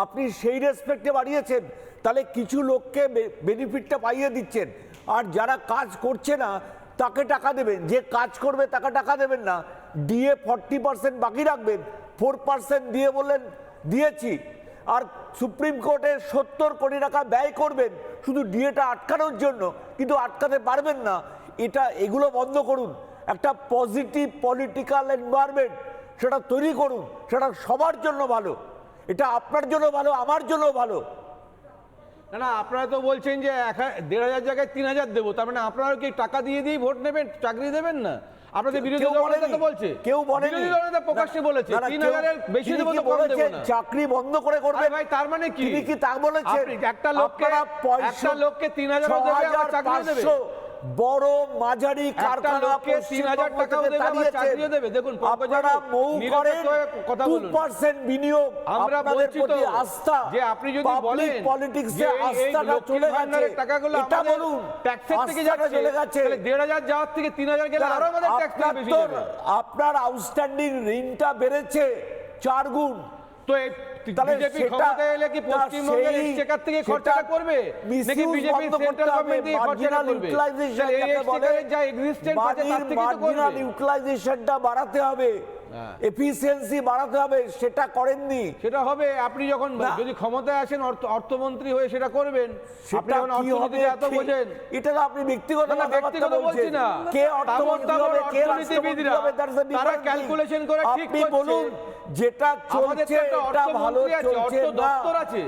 আপনি সেই রেসপেক্টে বাড়িয়েছেন, তাহলে কিছু লোককে বেনিফিটটা পাইয়ে দিচ্ছেন, আর যারা কাজ করছে না তাকে টাকা দেবেন, যে কাজ করবে তাকে টাকা দেবেন না। ডিএ 40% বাকি রাখবেন, 4% দিয়ে বললেন দিয়েছি, আর সুপ্রিম কোর্টে 70 কোটি টাকা ব্যয় করবেন শুধু ডিএটা আটকানোর জন্য, কিন্তু আটকাতে পারবেন না। এগুলো বন্ধ করুন। একটা পজিটিভ পলিটিক্যাল এনভায়রনমেন্ট সেটা তৈরি করুন, সেটা সবার জন্য ভালো। এটা আপনার জন্য ভালো, আমার জন্য ভালো। না, আপনারা তো বলছেন যে 1,500 জায়গায় 3,000 দেবো, তার মানে আপনারা কি টাকা দিয়ে ভোট নেবেন, চাকরি দেবেন না? আপনাদের বিরোধী কেউ দলনেতা বলেনি, তো বলছে, কেউ বলেনি। বিরোধী দলনেতা প্রকাশ্যে বলেছে না, না, 3000-এর বেশি তিনি দেবো কি তো কম দেবো বলেছেন? না। চাকরি বন্ধ করে করবে। আরে ভাই, তার মানে কি? তিনি কি তা বলেছেন? আপনি একটা লোককে 3000 দেবে, আবার চাকরিও দেবে। 6500 বড় মাঝারি একটা কারখানা লোককে 3000 টাকাও দেবে, আবার চাকরিও দেবে। দেখুন, আপনারা মৌ করেন, কথা বলুন। 2% বিনিয়োগ, আমরা আপনাদের বলছি তো প্রতি আস্থা, যে আপনি যদি বলেন পলিটিক্সে যে এই আস্থাটা লক্ষ্মীর চলে গেছে, ভান্ডারের টাকাগুলো এটা আমাদের বলুন। ট্যাক্সের থেকে আস্থাটা যাচ্ছে, চলে গেছে। তাহলে 1500 যাওয়ার থেকে 3000 গেলে আরো আমাদের ট্যাক্স বেশি যাবে। আপনার আউটস্ট্যান্ডিং ঋণটা বেড়েছে 4 গুণ। তো বিজেপি ক্ষমতায় এলে কি পশ্চিমবঙ্গের এক্সচেকার থেকে খরচাটা করবে, নাকি বিজেপি সেন্ট্রাল গভর্নমেন্ট থেকে খরচাটা করবে? তাহলে এই এক্সচেকারের যা এক্সিস্টেন্স আছে তার থেকে তো মার্জিনাল করবে। ইউটিলাইজেশনটা বাড়াতে হবে, এফিসিয়েন্সি বাড়াতে হবে, সেটা করেননি। সেটা হবে আপনি যখন যদি ক্ষমতায় আসেন, অর্থমন্ত্রী হয়ে সেটা করবেন। আপনি যখন অর্থনীতিতে এত বোঝেন, এটা তো আপনি ব্যক্তিগত না, ব্যক্তিগত বলছি না, কে অর্থমন্ত্রী হবে, কে অর্থনীতিবিদরা রাষ্ট্রপতি হবে, তারা ক্যালকুলেশন করে ঠিক আপনি করছে। বলুন যেটা আমাদের তো চলছে একটা এটা ভালো অর্থমন্ত্রী আছে, চলছে অর্থ না, দপ্তর আছে।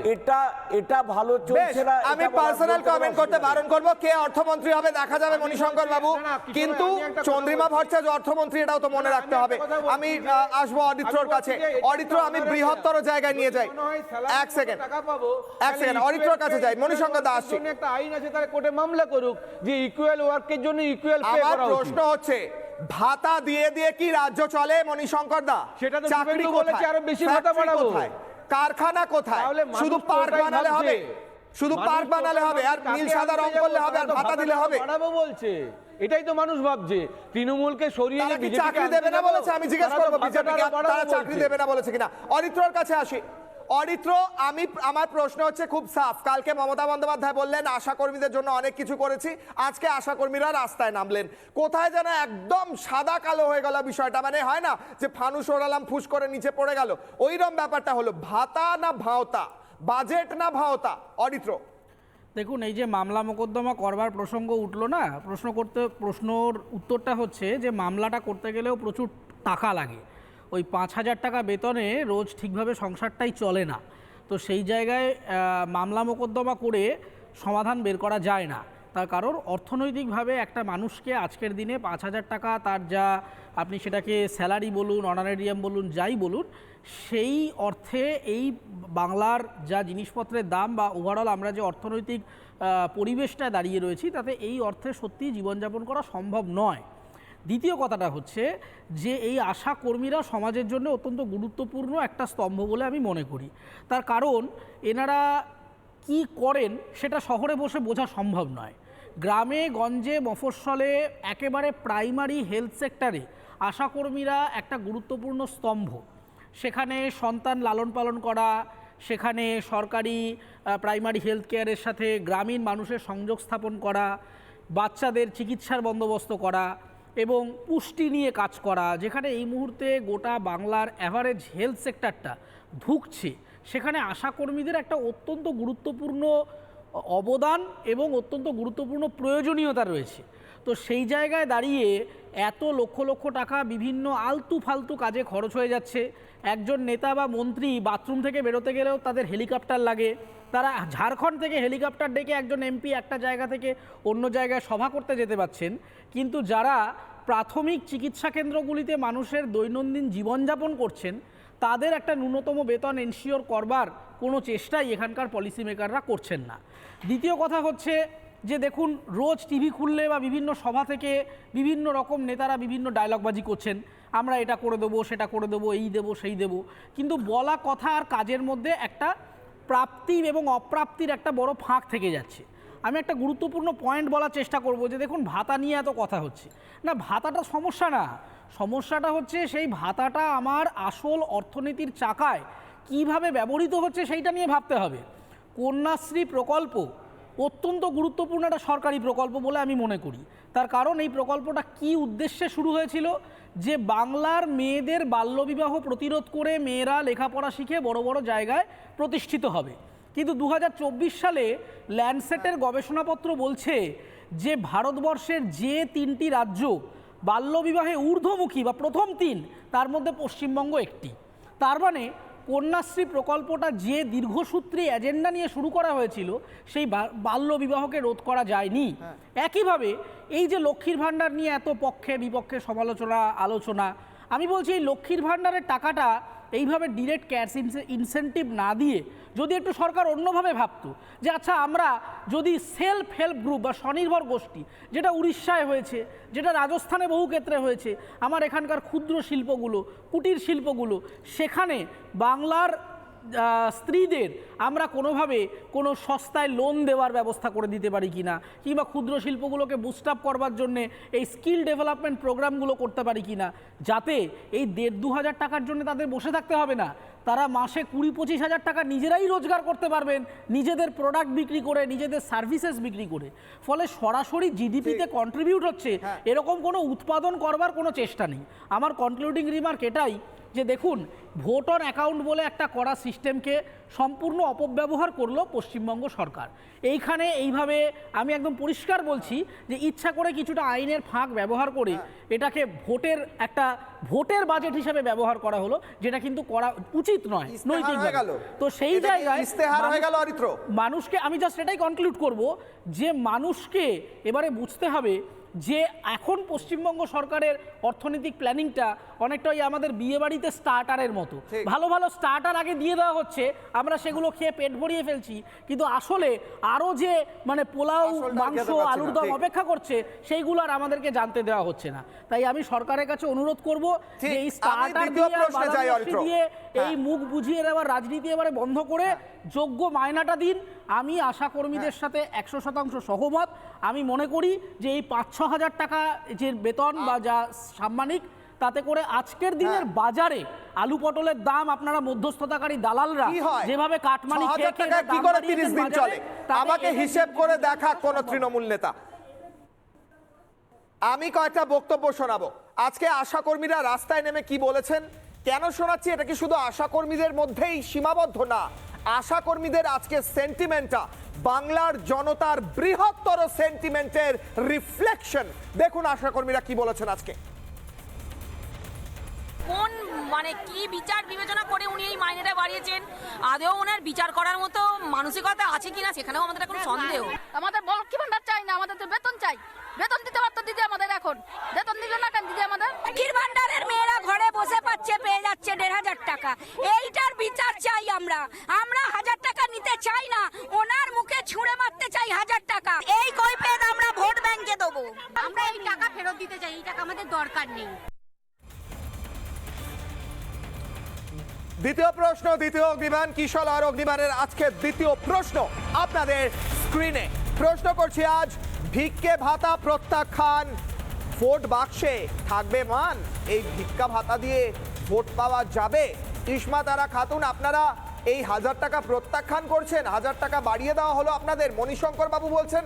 এটা ভালো বেশ, চলছে না। আমি পার্সোনাল কমেন্ট করতে বারণ করব। কে অর্থমন্ত্রী হবে দেখা যাবে মণিশঙ্কর বাবু, কিন্তু চন্দ্রিমা ভট্টাচার্য অর্থমন্ত্রী এটাও তো মনে রাখতে হবে। আমি আসবো অডিত্রর কাছে। অডিত্র, আমি বৃহত্তর জায়গায় নিয়ে যাই। এক সেকেন্ড, অডিত্রর কাছে যাই। মণিশঙ্কর দা আসছি। একটা আইন আছে, তারা কোর্টে মামলা করুক যে ইকুয়াল ওয়ার্কের জন্য ইকুয়াল পে আমার করা উচিত। প্রশ্ন হচ্ছে, ভাতা দিয়ে দিয়ে কি রাজ্য চলে মণিশঙ্কর দা? সেটা তো চাকরি শুভেন্দু বলেছে, আরো বেশি ভাতা বাড়াবো। কারখানা কোথায়? তাহলে মানুষ শুধু তো পার্ক ওটাই বানালে হবে, ভাবছে। শুধু মানুষ পার্ক তো বানালে ওটাই হবে, আর ভাবছে, নীল কাকে সাদা রং আনতে করলে যাবো, হবে, আর তারা তো ভাতা দিলে হবে। বাড়াবো বলছে। এটাই তো মানুষ ভাবছে। তৃণমূলকে সরিয়ে তারা নিয়ে কি বিজেপিকে চাকরি আনতে দেবে না যাবো, বলেছে? আমি জিজ্ঞেস তারা তো করবো ভাতাটা বিজেপিকে বাড়াবো তারা চাকরি বলছে। দেবে না বলেছে কিনা। অরিত্রর কাছে আসি। অরিত্র, আমার প্রশ্ন হচ্ছে খুব সাফ। কালকে মমতা বন্দ্যোপাধ্যায় বললেন আশা কর্মীদের জন্য অনেক কিছু করেছি, আজকে আশা কর্মীরা রাস্তায় নামলেন। কোথায় যেন একদম সাদা কালো হয়ে গেল বিষয়টা, মানে হয় না যে ফানুস ওড়ালাম ফুস করে নিচে পড়ে গেল, ওইরকম ব্যাপারটা হলো। ভাতা না ভাওতা, বাজেট না ভাওতা? অরিত্র, দেখুন, এই যে মামলা মোকদ্দমা করবার প্রসঙ্গ উঠলো না, প্রশ্নর উত্তরটা হচ্ছে যে মামলাটা করতে গেলেও প্রচুর টাকা লাগে। ওই 5000 টাকা বেতনে রোজ ঠিকভাবে সংসারটাই চলে না। তো সেই জায়গায় মামলা মোকদ্দমা করে সমাধান বের করা যায় না। তার কারণ অর্থনৈতিকভাবে একটা মানুষকে আজকের দিনে 5000 টাকা, তার যা আপনি সেটাকে স্যালারি বলুন, অনারেরিয়াম বলুন, যাই বলুন, সেই অর্থে এই বাংলার যা জিনিসপত্রের দাম বা ওভারঅল আমরা যে অর্থনৈতিক পরিবেশটা দাঁড়িয়ে রয়েছি, তাতে এই অর্থে সত্যিই জীবনযাপন করা সম্ভব নয়। দ্বিতীয় কথাটা হচ্ছে যে এই আশা কর্মীরা সমাজের জন্য অত্যন্ত গুরুত্বপূর্ণ একটা স্তম্ভ বলে আমি মনে করি। তার কারণ এনারা কি করেন সেটা শহরে বসে বোঝা সম্ভব নয়। গ্রামে গঞ্জে মফস্বলে একেবারে প্রাইমারি হেলথ সেক্টরে আশাকর্মীরা একটা গুরুত্বপূর্ণ স্তম্ভ। সেখানে সন্তান লালন পালন করা, সেখানে সরকারি প্রাইমারি হেলথ কেয়ারের সাথে গ্রামীণ মানুষের সংযোগ স্থাপন করা, বাচ্চাদের চিকিৎসার বন্দোবস্ত করা এবং পুষ্টি নিয়ে কাজ করা, যেখানে এই মুহূর্তে গোটা বাংলার অ্যাভারেজ হেলথ সেক্টরটা ধুঁকছে, সেখানে আশাকর্মীদের একটা অত্যন্ত গুরুত্বপূর্ণ অবদান এবং অত্যন্ত গুরুত্বপূর্ণ প্রয়োজনীয়তা রয়েছে। তো সেই জায়গায় দাঁড়িয়ে এত লক্ষ লক্ষ টাকা বিভিন্ন আলতু ফালতু কাজে খরচ হয়ে যাচ্ছে। একজন নেতা বা মন্ত্রী বাথরুম থেকে বেরোতে গেলেও তাদের হেলিকপ্টার লাগে। তারা ঝাড়খণ্ড থেকে হেলিকপ্টার ডেকে একজন এমপি একটা জায়গা থেকে অন্য জায়গায় সভা করতে যেতে পারছেন, কিন্তু যারা প্রাথমিক চিকিৎসা কেন্দ্রগুলিতে মানুষের দৈনন্দিন জীবনযাপন করছেন, তাদের একটা ন্যূনতম বেতন এনশিওর করবার কোনো চেষ্টাই এখানকার পলিসি মেকাররা করছেন না। দ্বিতীয় কথা হচ্ছে যে দেখুন, রোজ টিভি খুললে বা বিভিন্ন সভা থেকে বিভিন্ন রকম নেতারা বিভিন্ন ডায়লগবাজি করছেন, আমরা এটা করে দেবো, সেটা করে দেবো, এই দেবো, সেই দেবো, কিন্তু বলা কথা আর কাজের মধ্যে একটা প্রাপ্তি এবং অপ্রাপ্তির একটা বড় ফাঁক থেকে যাচ্ছে। আমি একটা গুরুত্বপূর্ণ পয়েন্ট বলার চেষ্টা করব যে দেখুন, ভাতা নিয়ে এত কথা হচ্ছে না, ভাতাটা সমস্যা না, সমস্যাটা হচ্ছে সেই ভাতাটা আমার আসল অর্থনীতির চাকায় কিভাবে ব্যবহৃত হচ্ছে সেইটা নিয়ে ভাবতে হবে। কন্যাশ্রী প্রকল্প অত্যন্ত গুরুত্বপূর্ণ একটা সরকারি প্রকল্প বলে আমি মনে করি। তার কারণ এই প্রকল্পটা কি উদ্দেশ্যে শুরু হয়েছিল, যে বাংলার মেয়েদের বাল্যবিবাহ প্রতিরোধ করে মেয়েরা লেখাপড়া শিখে বড় বড় জায়গায় প্রতিষ্ঠিত হবে। কিন্তু 2024 সালে ল্যান্ডসেটের গবেষণাপত্র বলছে যে ভারতবর্ষের যে 3টি রাজ্য বাল্যবিবাহে ঊর্ধ্বমুখী বা প্রথম 3, তার মধ্যে পশ্চিমবঙ্গ একটি। তার মানে কন্যাশ্রী প্রকল্পটা যে দীর্ঘসূত্রী এজেন্ডা নিয়ে শুরু করা হয়েছিল সেই বাল্য বিবাহকে রোধ করা যায়নি। একইভাবে এই যে লক্ষ্মীর ভাণ্ডার নিয়ে এত পক্ষে বিপক্ষে সমালোচনা আলোচনা, আমি বলছি এই লক্ষ্মীর ভাণ্ডারের টাকাটা এইভাবে ডিরেক্ট ক্যাশ ইনসেন্টিভ না দিয়ে যদি একটু সরকার অন্যভাবে ভাবতো যে আচ্ছা আমরা যদি সেলফ হেল্প গ্রুপ বা স্বনির্ভর গোষ্ঠী, যেটা উড়িষ্যায় হয়েছে, যেটা রাজস্থানে বহু ক্ষেত্রে হয়েছে, আমার এখানকার ক্ষুদ্র শিল্পগুলো, কুটির শিল্পগুলো, সেখানে বাংলার স্ত্রীদের আমরা কোনোভাবে কোনো সস্তায় লোন দেওয়ার ব্যবস্থা করে দিতে পারি কিনা, কিংবা ক্ষুদ্র শিল্পগুলোকে বুস্ট আপ করবার জন্যে এই স্কিল ডেভেলপমেন্ট প্রোগ্রামগুলো করতে পারি কিনা, যাতে এই ১,৫-২ হাজার টাকার জন্য তাদের বসে থাকতে হবে না, তারা মাসে ২০-২৫ হাজার টাকা নিজেরাই রোজগার করতে পারবেন নিজেদের প্রোডাক্ট বিক্রি করে, নিজেদের সার্ভিসেস বিক্রি করে। ফলে সরাসরি জিডিপিতে কন্ট্রিবিউট হচ্ছে এরকম কোনো উৎপাদন করবার কোনো চেষ্টা নেই। আমার কনক্লুডিং রিমার্ক এটাই যে দেখুন, ভোট অন অ্যাকাউন্ট বলে একটা করা সিস্টেমকে সম্পূর্ণ অপব্যবহার করলো পশ্চিমবঙ্গ সরকার। এইখানে এইভাবে আমি একদম পরিষ্কার বলছি যে ইচ্ছা করে কিছুটা আইনের ফাঁক ব্যবহার করে এটাকে ভোটের বাজেট হিসেবে ব্যবহার করা হলো, যেটা কিন্তু করা উচিত নয় নৈতিক। তো সেই জায়গায় মানুষকে আমি জাস্ট এটাই কনক্লুড করব যে মানুষকে এবারে বুঝতে হবে যে এখন পশ্চিমবঙ্গ সরকারের অর্থনৈতিক প্ল্যানিংটা অনেকটাই আমাদের বিয়ে বাড়িতে স্টার্টারের মতো, ভালো ভালো স্টার্টার আগে দিয়ে দেওয়া হচ্ছে, আমরা সেগুলো খেয়ে পেট ভরিয়ে ফেলছি, কিন্তু আসলে আরও যে মানে পোলাও মাংস আলুর দম অপেক্ষা করছে সেইগুলো আর আমাদেরকে জানতে দেওয়া হচ্ছে না। তাই আমি সরকারের কাছে অনুরোধ করব যে এই স্টার্টার দিয়ে এই মুখ বুঝিয়ে দেওয়ার রাজনীতি এবারে বন্ধ করে যোগ্য মায়নাটা দিন। আমি আশা কর্মীদের সাথে 100% সহমত। আমি মনে করি যে এই 5-6 হাজার টাকা যে বেতন বা যা সাম্মানিক, তাতে করে আজকের দিনের বাজারে আলু পটলের দাম আপনারা মধ্যস্থতাকারী দালালরা যেভাবে কাটমানি খেয়ে কি করে 30 দিন চলে, আমাকে হিসেব করে দেখা কোন তৃণমূল নেতা। আমি কয়েকটা বক্তব্য শোনাবো। আজকে আশা কর্মীরা রাস্তায় নেমে কি বলেছেন, কেন শোনাচ্ছি, এটা কি শুধু আশা কর্মীদের মধ্যেই সীমাবদ্ধ না, আশা কর্মীদের আজকে সেন্টিমেন্টটা বাংলার জনতার বৃহত্তর সেন্টিমেন্টের রিফ্লেকশন। দেখুন আশা কর্মীরা কি বলেছেন আজকে। কোন মানে কি বিচার বিবেচনা করে উনি এই মাইনেটা বাড়িয়েছেন, আদেও ওনার বিচার করার মতো মানসিকতা আছে কিনা সেখানেও আমাদের কোনো সন্দেহ। আমাদের লক্ষ্মী ভান্ডার চাই না, আমাদের তো বেতন চাই। বেতন দিতে পারতো দিদি আমাদের, এখন বেতন দিল না কেন দিদি আমাদের? লক্ষ্মীর ভান্ডারের মেয়েরা ঘরে বসে পাচ্ছে, পেয়ে যাচ্ছে 1,500 টাকা। এইটার বিচার চাই আমরা। আমরা 1000 টাকা নিতে চাই না, ওনার মুখে ছুঁড়ে মারতে চাই 1000 টাকা। এই কৈফিয়ত আমরা ভোট ব্যাংকে দেবো। আমরা এই টাকা ফেরত দিতে চাই, এই টাকা আমাদের দরকার নেই। দ্বিতীয় প্রশ্ন, দ্বিতীয় অগ্নিবাণ, কিশোর আর অগ্নিবাণের আজকে দ্বিতীয় প্রশ্ন আপনাদের স্ক্রিনে। প্রশ্ন করছি আজ, ভিক্ষে ভাতা প্রত্যাখ্যান ভোট বাক্সে থাকবে মান? এই ভিক্ষা ভাতা দিয়ে ভোট পাওয়া যাবে? ইসমা তারা খাতুন, আপনারা এই 1000 টাকা প্রত্যাখ্যান করছেন, 1000 টাকা বাড়িয়ে দেওয়া হলো আপনাদের। মণিশঙ্কর বাবু বলছেন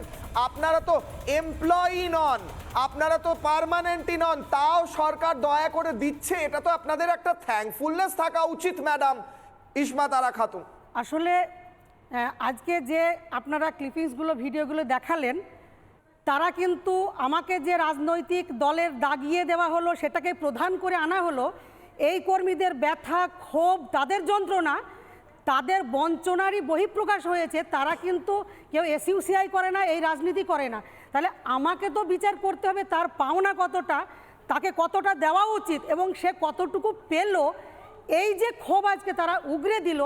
আপনারা তো এমপ্লয়ি নন, আপনারা তো পার্মানেন্টই নন, তাও সরকার দয়া করে দিচ্ছে, এটা তো আপনাদের একটা থ্যাঙ্কফুলনেস থাকা উচিত ম্যাডাম। ইসমা তারা খাতুন, আসলে আজকে যে আপনারা ক্লিপিংসগুলো ভিডিওগুলো দেখালেন, তারা কিন্তু আমাকে যে রাজনৈতিক দলের দাগিয়ে দেওয়া হলো সেটাকে প্রধান করে আনা হলো। এই কর্মীদের ব্যথা, ক্ষোভ, তাদের যন্ত্রণা, তাদের বঞ্চনারই বহিঃপ্রকাশ হয়েছে। তারা কিন্তু কেউ এসইউসিআই করে না, এই রাজনীতি করে না। তাহলে আমাকে তো বিচার করতে হবে তার পাওনা কতটা, তাকে কতটা দেওয়া উচিত এবং সে কতটুকু পেল। এই যে ক্ষোভ আজকে তারা উগরে দিল,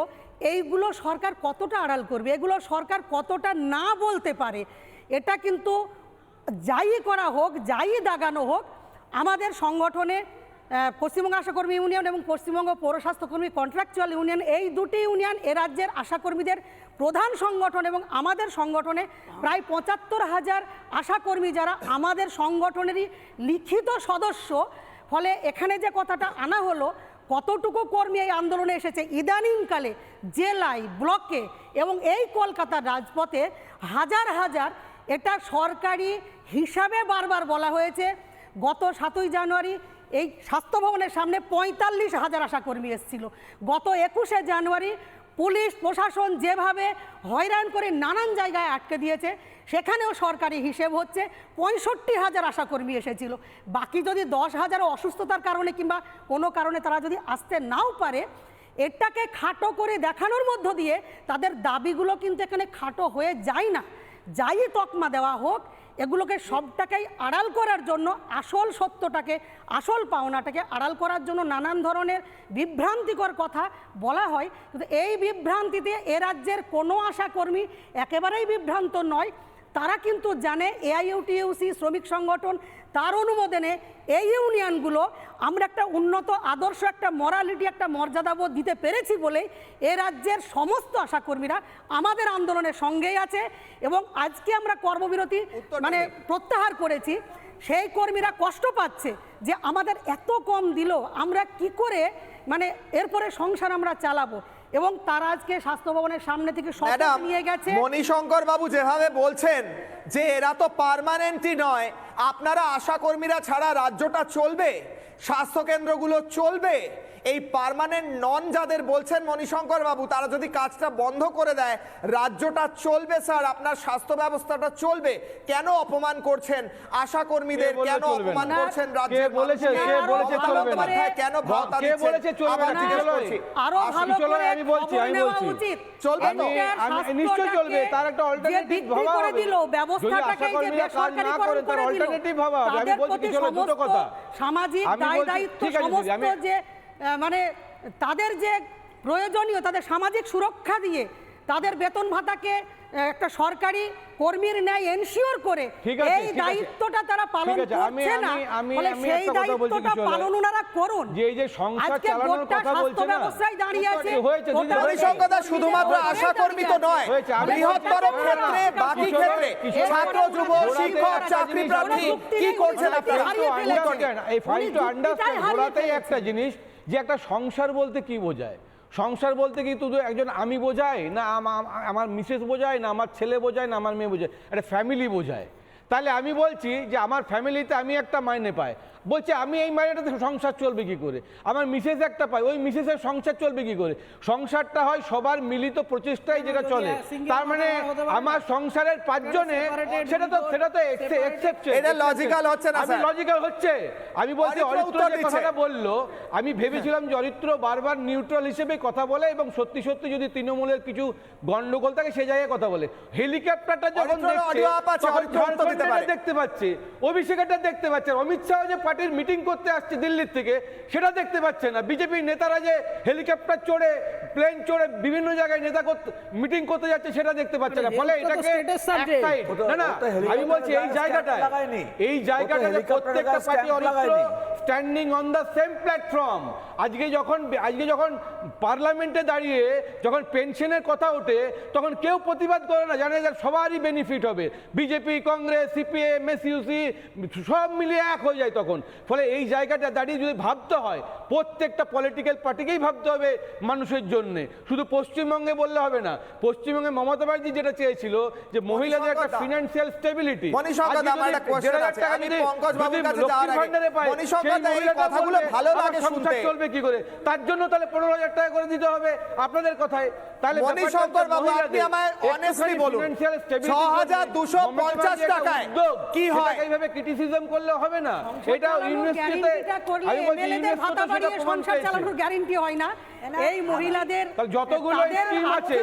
এইগুলো সরকার কতটা আড়াল করবে, এগুলো সরকার কতটা না বলতে পারে, এটা কিন্তু যাই করা হোক, যাই দাগানো হোক, আমাদের সংগঠনে পশ্চিমবঙ্গ আশাকর্মী ইউনিয়ন এবং পশ্চিমবঙ্গ পৌরস্বাস্থ্যকর্মী কন্ট্রাকচুয়াল ইউনিয়ন, এই দুটি ইউনিয়ন এ রাজ্যের আশাকর্মীদের প্রধান সংগঠন এবং আমাদের সংগঠনে প্রায় ৭৫,০০০ আশাকর্মী যারা আমাদের সংগঠনেরই লিখিত সদস্য। ফলে এখানে যে কথাটা আনা হলো, কতটুকু কর্মী এই আন্দোলনে এসেছে ইদানিংকালে জেলায়, ব্লকে এবং এই কলকাতার রাজপথে হাজার হাজার, এটা সরকারি হিসাবে বারবার বলা হয়েছে। গত ৭ই জানুয়ারি এই স্বাস্থ্য ভবনের সামনে ৪৫,০০০ আশাকর্মী এসেছিল। গত ২১শে জানুয়ারি পুলিশ প্রশাসন যেভাবে হয়রান করে নানান জায়গায় আটকে দিয়েছে, সেখানেও সরকারি হিসেব হচ্ছে ৬৫,০০০ আশাকর্মী এসেছিল। বাকি যদি ১০,০০০ অসুস্থতার কারণে কিংবা কোনো কারণে তারা যদি আসতে নাও পারে, এটাকে খাটো করে দেখানোর মধ্য দিয়ে তাদের দাবিগুলো কিন্তু এখানে খাটো হয়ে যায় না। যাই তকমা দেওয়া হোক, এগুলোকে সবটাকেই আড়াল করার জন্য, আসল সত্যটাকে, আসল পাওনাটাকে আড়াল করার জন্য নানান ধরনের বিভ্রান্তিকর কথা বলা হয়। কিন্তু এই বিভ্রান্তিতে এ রাজ্যের কোনো আশাকর্মী একেবারেই বিভ্রান্ত নয়। তারা কিন্তু জানে এআইইউটিইউসি শ্রমিক সংগঠন, তার অনুমোদনে এই ইউনিয়নগুলো আমরা একটা উন্নত আদর্শ, একটা মরালিটি, একটা মর্যাদাবোধ দিতে পেরেছি বলেই এ রাজ্যের সমস্ত আশাকর্মীরা আমাদের আন্দোলনের সঙ্গেই আছে। এবং আজকে আমরা কর্মবিরতি প্রত্যাহার করেছি, সেই কর্মীরা কষ্ট পাচ্ছে যে আমাদের এত কম দিল, আমরা কি করে এরপরে সংসার আমরা চালাবো। এবং তারা আজকে স্বাস্থ্য ভবনের সামনে থেকে শপথ নিয়ে গেছে। মণিশঙ্কর বাবু যেভাবে বলছেন যে এরা তো পার্মানেন্টই নয়, আপনারা আশাকর্মীরা ছাড়া রাজ্যটা চলবে, স্বাস্থ্য কেন্দ্রগুলো চলবে, এই পার্মানেন্ট নন যাদের বলছেন মণিশঙ্কর বাবু, তারা যদি কাজটা বন্ধ করে দেয় রাজ্যটা চলবে স্যার, আপনার স্বাস্থ্য ব্যবস্থাটা চলবে। কেন অপমান করছেন আশাকর্মীদের, কেন অপমান করছেন রাজ্যের মানুষকে? কেন ভাতা দিচ্ছেন? আরো ভালো করে আমি বলছি উচিত চলবে, নিশ্চয়ই চলবে, তার একটা অল্টারনেটিভ ভাবা হবে। দিল ব্যবস্থাটাকে যে বেসরকারীকরণ করে দিল, তাদের প্রতি সমস্ত সামাজিক দায় দায়িত্ব, সমস্ত যে তাদের যে প্রয়োজনীয়, তাদের সামাজিক সুরক্ষা দিয়ে তাদের বেতন ভাতাকে একটা সরকারি কর্মীর ন্যায় এনশিওর করে এই দায়িত্বটা তারা পালন করছে না। ফলে সেই দায়িত্বটা পালন ওনারা করুন। যে এই যে সংসার চালানোর কথা বলছে না, ব্যবস্থায় দাঁড়িয়ে আছে পরিসংখ্যাতা শুধুমাত্র আশাকর্মী তো নয়, বৃহত্তর ক্ষেত্রে, বাকি ক্ষেত্রে ছাত্র, যুব, শিক্ষক, চাকরি প্রার্থী কি করছেন আপনারা? এই ফাইল টু আন্ডারস্ট্যান্ড বলাতেই একটা জিনিস, যে একটা সংসার বলতে কি বোঝায়। সংসার বলতে কি শুধু একজন আমি বোঝাই না, আমার মিসেস বোঝায় না, আমার ছেলে বোঝায় না, আমার মেয়ে বোঝায়, একটা ফ্যামিলি বোঝায়। তাহলে আমি বলছি যে আমার ফ্যামিলিতে আমি একটা মাইনে পাই, বলছে আমি এই মাইনেটাতে সংসার চলবে কি করে? আমার মিসেস একটা পাই, ওই মিসেসের সংসার চলবে কি করে? সংসারটা হয় সবার মিলিত প্রচেষ্টায় যেটা চলে। তার মানে আমার সংসারের 5 জনে, সেটা তো এক্সেপশন। এটা লজিক্যাল হচ্ছে না স্যার। লজিক্যাল হচ্ছে। আমি বলছি অরিত্র যে কথাটা বললো, আমি ভেবেছিলাম যে অরিত্র বারবার নিউট্রাল হিসেবে কথা বলে এবং সত্যি সত্যি যদি তৃণমূলের কিছু গন্ডগোল থাকে সেই জায়গায় কথা বলে। হেলিকপ্টারটা যখন দেখতে পাচ্ছে, অভিষেকটা দেখতে পাচ্ছে, অমিত শাহ যে পার্টির মিটিং করতে আসছে দিল্লির থেকে সেটা দেখতে পাচ্ছে না, বিজেপির নেতারা যে হেলিকপ্টার চড়ে, প্লেন চড়ে বিভিন্ন জায়গায় নেতা মিটিং করতে যাচ্ছে সেটা দেখতে পাচ্ছে না। ফলে এটাকে না, আমি বলছি এই জায়গাটায় প্রত্যেকটা party Aritra standing on the same platform. আজকে যখন পার্লামেন্টে দাঁড়িয়ে যখন পেনশনের কথা ওঠে, তখন কেউ প্রতিবাদ করে না, জানে যে সবারই বেনিফিট হবে। বিজেপি, কংগ্রেস, সিপিএম, এসইউসি সব মিলিয়ে এক হয়ে যায় তখন। ফলে এই জায়গাটা দাঁড়িয়ে যদি ভাবতে হয়, প্রত্যেকটা পলিটিক্যাল পার্টিকেই ভাবতে হবে মানুষের জন্য, শুধু পশ্চিমবঙ্গে বললে হবে না। পশ্চিমবঙ্গে মমতা ব্যানার্জি যেটা চেয়েছিল যে মহিলাদের একটা ফিনান্সিয়াল স্টেবিলিটি, চলবে কি করে? তার জন্য তাহলে 15,000 টাকা করে দিতে হবে আপনাদের কথায়। তাহলে মণিশঙ্কর বাবু, আপনি আমায় অনেস্টলি বলুন, 6,250 টাকায় কি হয়? এইভাবে ক্রিটিসিজম করলে হবে না। এটা ইউনিভার্সিটিতে আমি বলছি ভাতা বাড়িয়ে সংসার চালানোর গ্যারান্টি হয় না। এই মহিলাদের যতগুলো স্কিম আছে,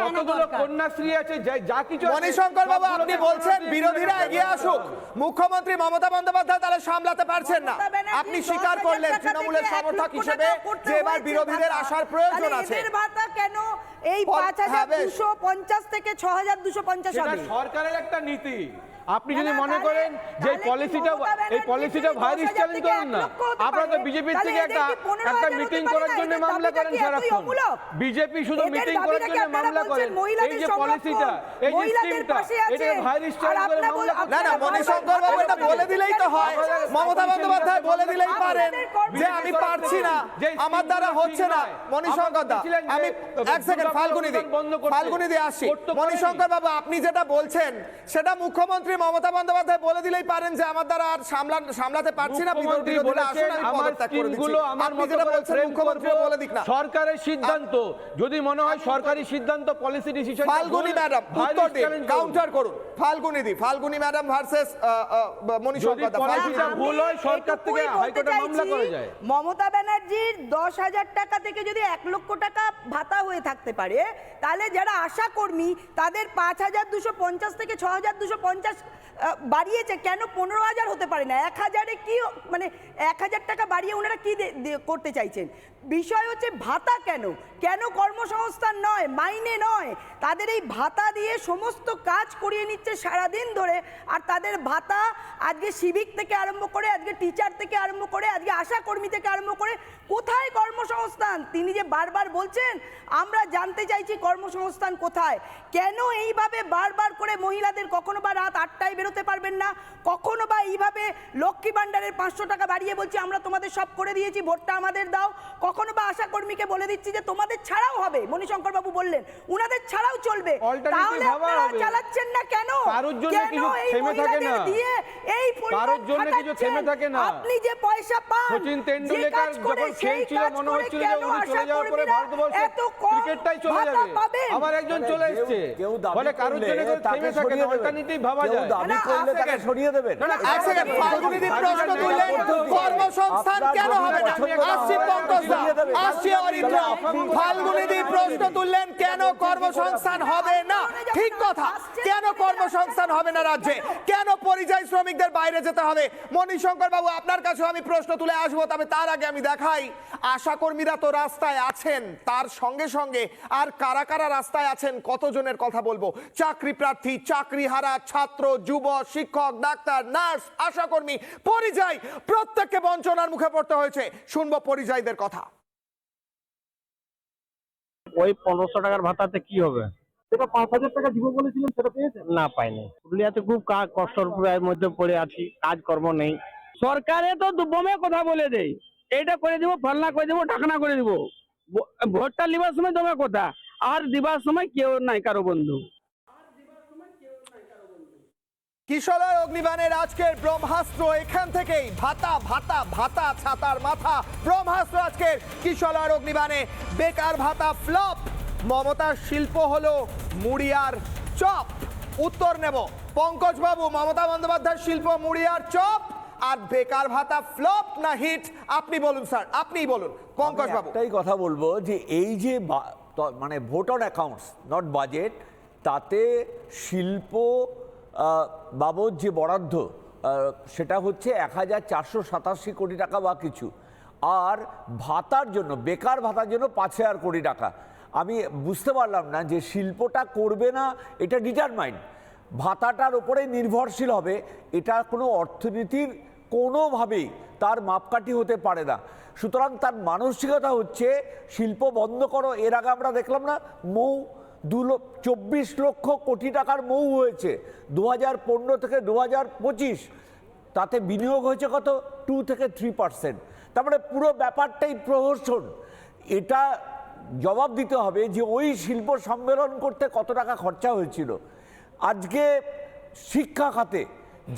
যতগুলো কন্যাশ্রী আছে, যা কিছু। মণিশঙ্কর বাবু, আপনি বলছেন বিরোধীরা এগিয়ে আসুক, মুখ্যমন্ত্রী মমতা বন্দ্যোপাধ্যায় তাহলে সামলাতে পারছেন না। আপনি স্বীকার করলেন তৃণমূলের সমর্থক হিসেবে যে এবার বিরোধীদের আসার প্রয়োজন আছে। ভাতা কেন এই 5,250 থেকে 6,250 হবে? সরকারের একটা নীতি। আপনি যদি মনে করেন যে এই পলিসিটা ভাইরাস চ্যালেঞ্জ করুন না, আপনারা তো বিজেপির থেকে একটা মিটিং করার জন্য মামলা করেন সারাক্ষণ। বিজেপি শুধু মিটিং করার জন্য মামলা করেন। এই যে পলিসিটা, এই যে স্কিমটা, এটা ভাইরাস চ্যালেঞ্জ করে মামলা করেন। না, মণিশঙ্কর বাবু এটা বলে দিলেই তো হয়। মমতা বন্দ্যোপাধ্যায় বলে দিলেই পারেন যে আমি পারছি না, আমার দ্বারা হচ্ছে না। মণিশঙ্কর দা, আমি এক সেকেন্ড ফাল্গুনি দি আসছি। মণিশঙ্কর বাবু, আপনি যেটা বলছেন সেটা মুখ্যমন্ত্রী মুখ্যমন্ত্রী মমতা বন্দ্যোপাধ্যায় বলে দিলেই পারেন যে আমার দ্বারা আর সামলাতে পারছি না, মুখ্যমন্ত্রী বলেছেন আমার স্কিমগুলো আমার মতো করে ফ্রেম করব, বলে দিক না। সরকারের সিদ্ধান্ত, যদি মনে হয় সরকারি সিদ্ধান্ত পলিসি ডিসিশন। ফাল্গুনি ম্যাডাম উত্তর দিন, কাউন্টার করুন। ফাল্গুনি ম্যাডাম ভার্সেস মনীষ পলিসিটা ভুল হয় সরকার থেকে হাইকোর্টে মামলা করা যায়। মমতা ব্যানার্জির 10,000 টাকা থেকে যদি 1 লক্ষ টাকা ভাতা হয়ে থাকতে পারে, তাহলে যারা আশা কর্মী তাদের 5,250 থেকে 6,250 বাড়িয়েছে, কেন 15,000 হতে পারে না? 1,000-এ কি মানে 1,000 টাকা বাড়িয়ে ওনারা কি করতে চাইছেন? বিষয় হচ্ছে ভাতা কেন কর্মসংস্থান নয়, মাইনে নয়, তাদের এই ভাতা দিয়ে সমস্ত কাজ করিয়ে নিচ্ছে সারাদিন ধরে। আর তাদের ভাতা আজকে সিভিক থেকে আরম্ভ করে, আজকে টিচার থেকে আরম্ভ করে, আজকে আশা কর্মী থেকে আরম্ভ করে, কোথায় কর্মসংস্থান? তিনি যে বারবার বলছেন, আমরা জানতে চাইছি কর্মসংস্থান কোথায়? কেন এইভাবে বারবার করে মহিলাদের কখনো বা রাত 8টায় বেরোতে পারবেন না, কখনো বা এইভাবে লক্ষ্মী ভাণ্ডারের 500 টাকা বাড়িয়ে বলছি আমরা তোমাদের সব করে দিয়েছি, ভোটটা আমাদের দাও, কখনো বা আশা কর্মীকে বলে দিচ্ছি যে তোমাদের ছাড়াও হবে, মণিশঙ্কর বাবু বললেন উনাদের ছাড়াও চলবে, তাহলে আপনারা চালাচ্ছেন না কেন? কারোর জন্য কিছু থেমে থাকে না, এই কারোর জন্য কিছু থেমে থাকে না। আপনি যে পয়সা পান, সচিন তেন্ডুলকর যখন খেলছিল মনে হচ্ছিল যে উনি চলে যাওয়ার পরে ভারতবর্ষে ক্রিকেটটাই চলে যাবে, আবার একজন চলে এসেছে, বলে কারোর জন্য কেউ থেমে থাকে না, অল্টারনেটিভ ভাবা যায়। দাবি করলে তাকে সরিয়ে দেবেন। এক সেকেন্ড, ফাল্গুনিদি প্রশ্ন তুললেন কর্মসংস্থান কেন হবে না? আসছি পঙ্কজ দা, আসছি অরিত্র। ফাল্গুনিদি প্রশ্ন তুললেন কেন কর্মসংস্থান হবে না? ঠিক কথা, কেন কর্মসংস্থান হবে না রাজ্যে? কেন পরিযায়ী শ্রমিকদের বাইরে যেতে হবে? মণিশঙ্কর বাবু, আপনার কাছে আমি প্রশ্ন তুলে আসবো, তবে তার আগে আমি দেখাই আশা কর্মীরা তো রাস্তায় আছেন, তার সঙ্গে সঙ্গে আর কারা কারা রাস্তায় আছেন কতজনের কথা বলবো। চাকরি প্রার্থী, চাকরিহারা, ছাত্র, যুব, শিক্ষক, ডাক্তার, নার্স, আশাকর্মী, পরিযায়ী, প্রত্যেককে বঞ্চনার মুখে পড়তে হয়েছে। শুনবো পরিযায়ীদের কথা। ওই 1500 টাকার ভাতাতে কি হবে? সেটা 5,000 টাকা দিব বলেছিলেন, সেটা পেয়েছেন? না, পাইনি। পুরুলিয়াতে খুব কষ্টের মধ্যে পড়ে আছি, কাজকর্ম নেই। সরকারে তো দুবমে কথা বলে দেয়, এইটা করে দিব, ফালনা করে দিব, ঢাকনা করে দিব। ভোটটা লিবার সময় দমে কথা, আর দিবার সময় কেউ নাই কারো বন্ধু। কিশোরের অগ্নিবাণের আজকের ব্রহ্মাস্ত্র এখান থেকেই। ভাতা ভাতা ভাতা ছাতার মাথা, ব্রহ্মাস্ত্র আজকের কিশোরের অগ্নিবাণে। বেকার ভাতা ফ্লপ, মমতার শিল্প হলো মুড়ি আর চপ। উত্তর নেব পঙ্কজ বাবু, মমতা বন্দ্যোপাধ্যায়ের শিল্প মুড়ি আর চপ, আর বেকার ভাতা ফ্লপ না হিট? আপনি বলুন স্যার, আপনিই বলুন পঙ্কজ বাবু। একটাই কথা বলবো যে এই যে মানে vote on accounts not budget, তাতে শিল্প বাবদ যে বরাদ্দ সেটা হচ্ছে 1,487 কোটি টাকা বা কিছু, আর ভাতার জন্য, বেকার ভাতার জন্য 5,000 কোটি টাকা। আমি বুঝতে পারলাম না যে শিল্পটা করবে না, এটা ডিটারমাইন্ড, ভাতাটার উপরে নির্ভরশীল হবে, এটা কোনো অর্থনীতির কোনোভাবেই তার মাপকাঠি হতে পারে না। সুতরাং তার মানসিকতা হচ্ছে শিল্প বন্ধ করো। এর আগে আমরা দেখলাম না, মৌ 24 লক্ষ কোটি টাকার মৌ হয়েছে 2015 থেকে 2025, তাতে বিনিয়োগ হয়েছে কত? 2 থেকে 3%। তার মানে পুরো ব্যাপারটাই প্রহসন। এটা জবাব দিতে হবে যে ওই শিল্প সম্মেলন করতে কত টাকা খরচা হয়েছিল। আজকে শিক্ষা খাতে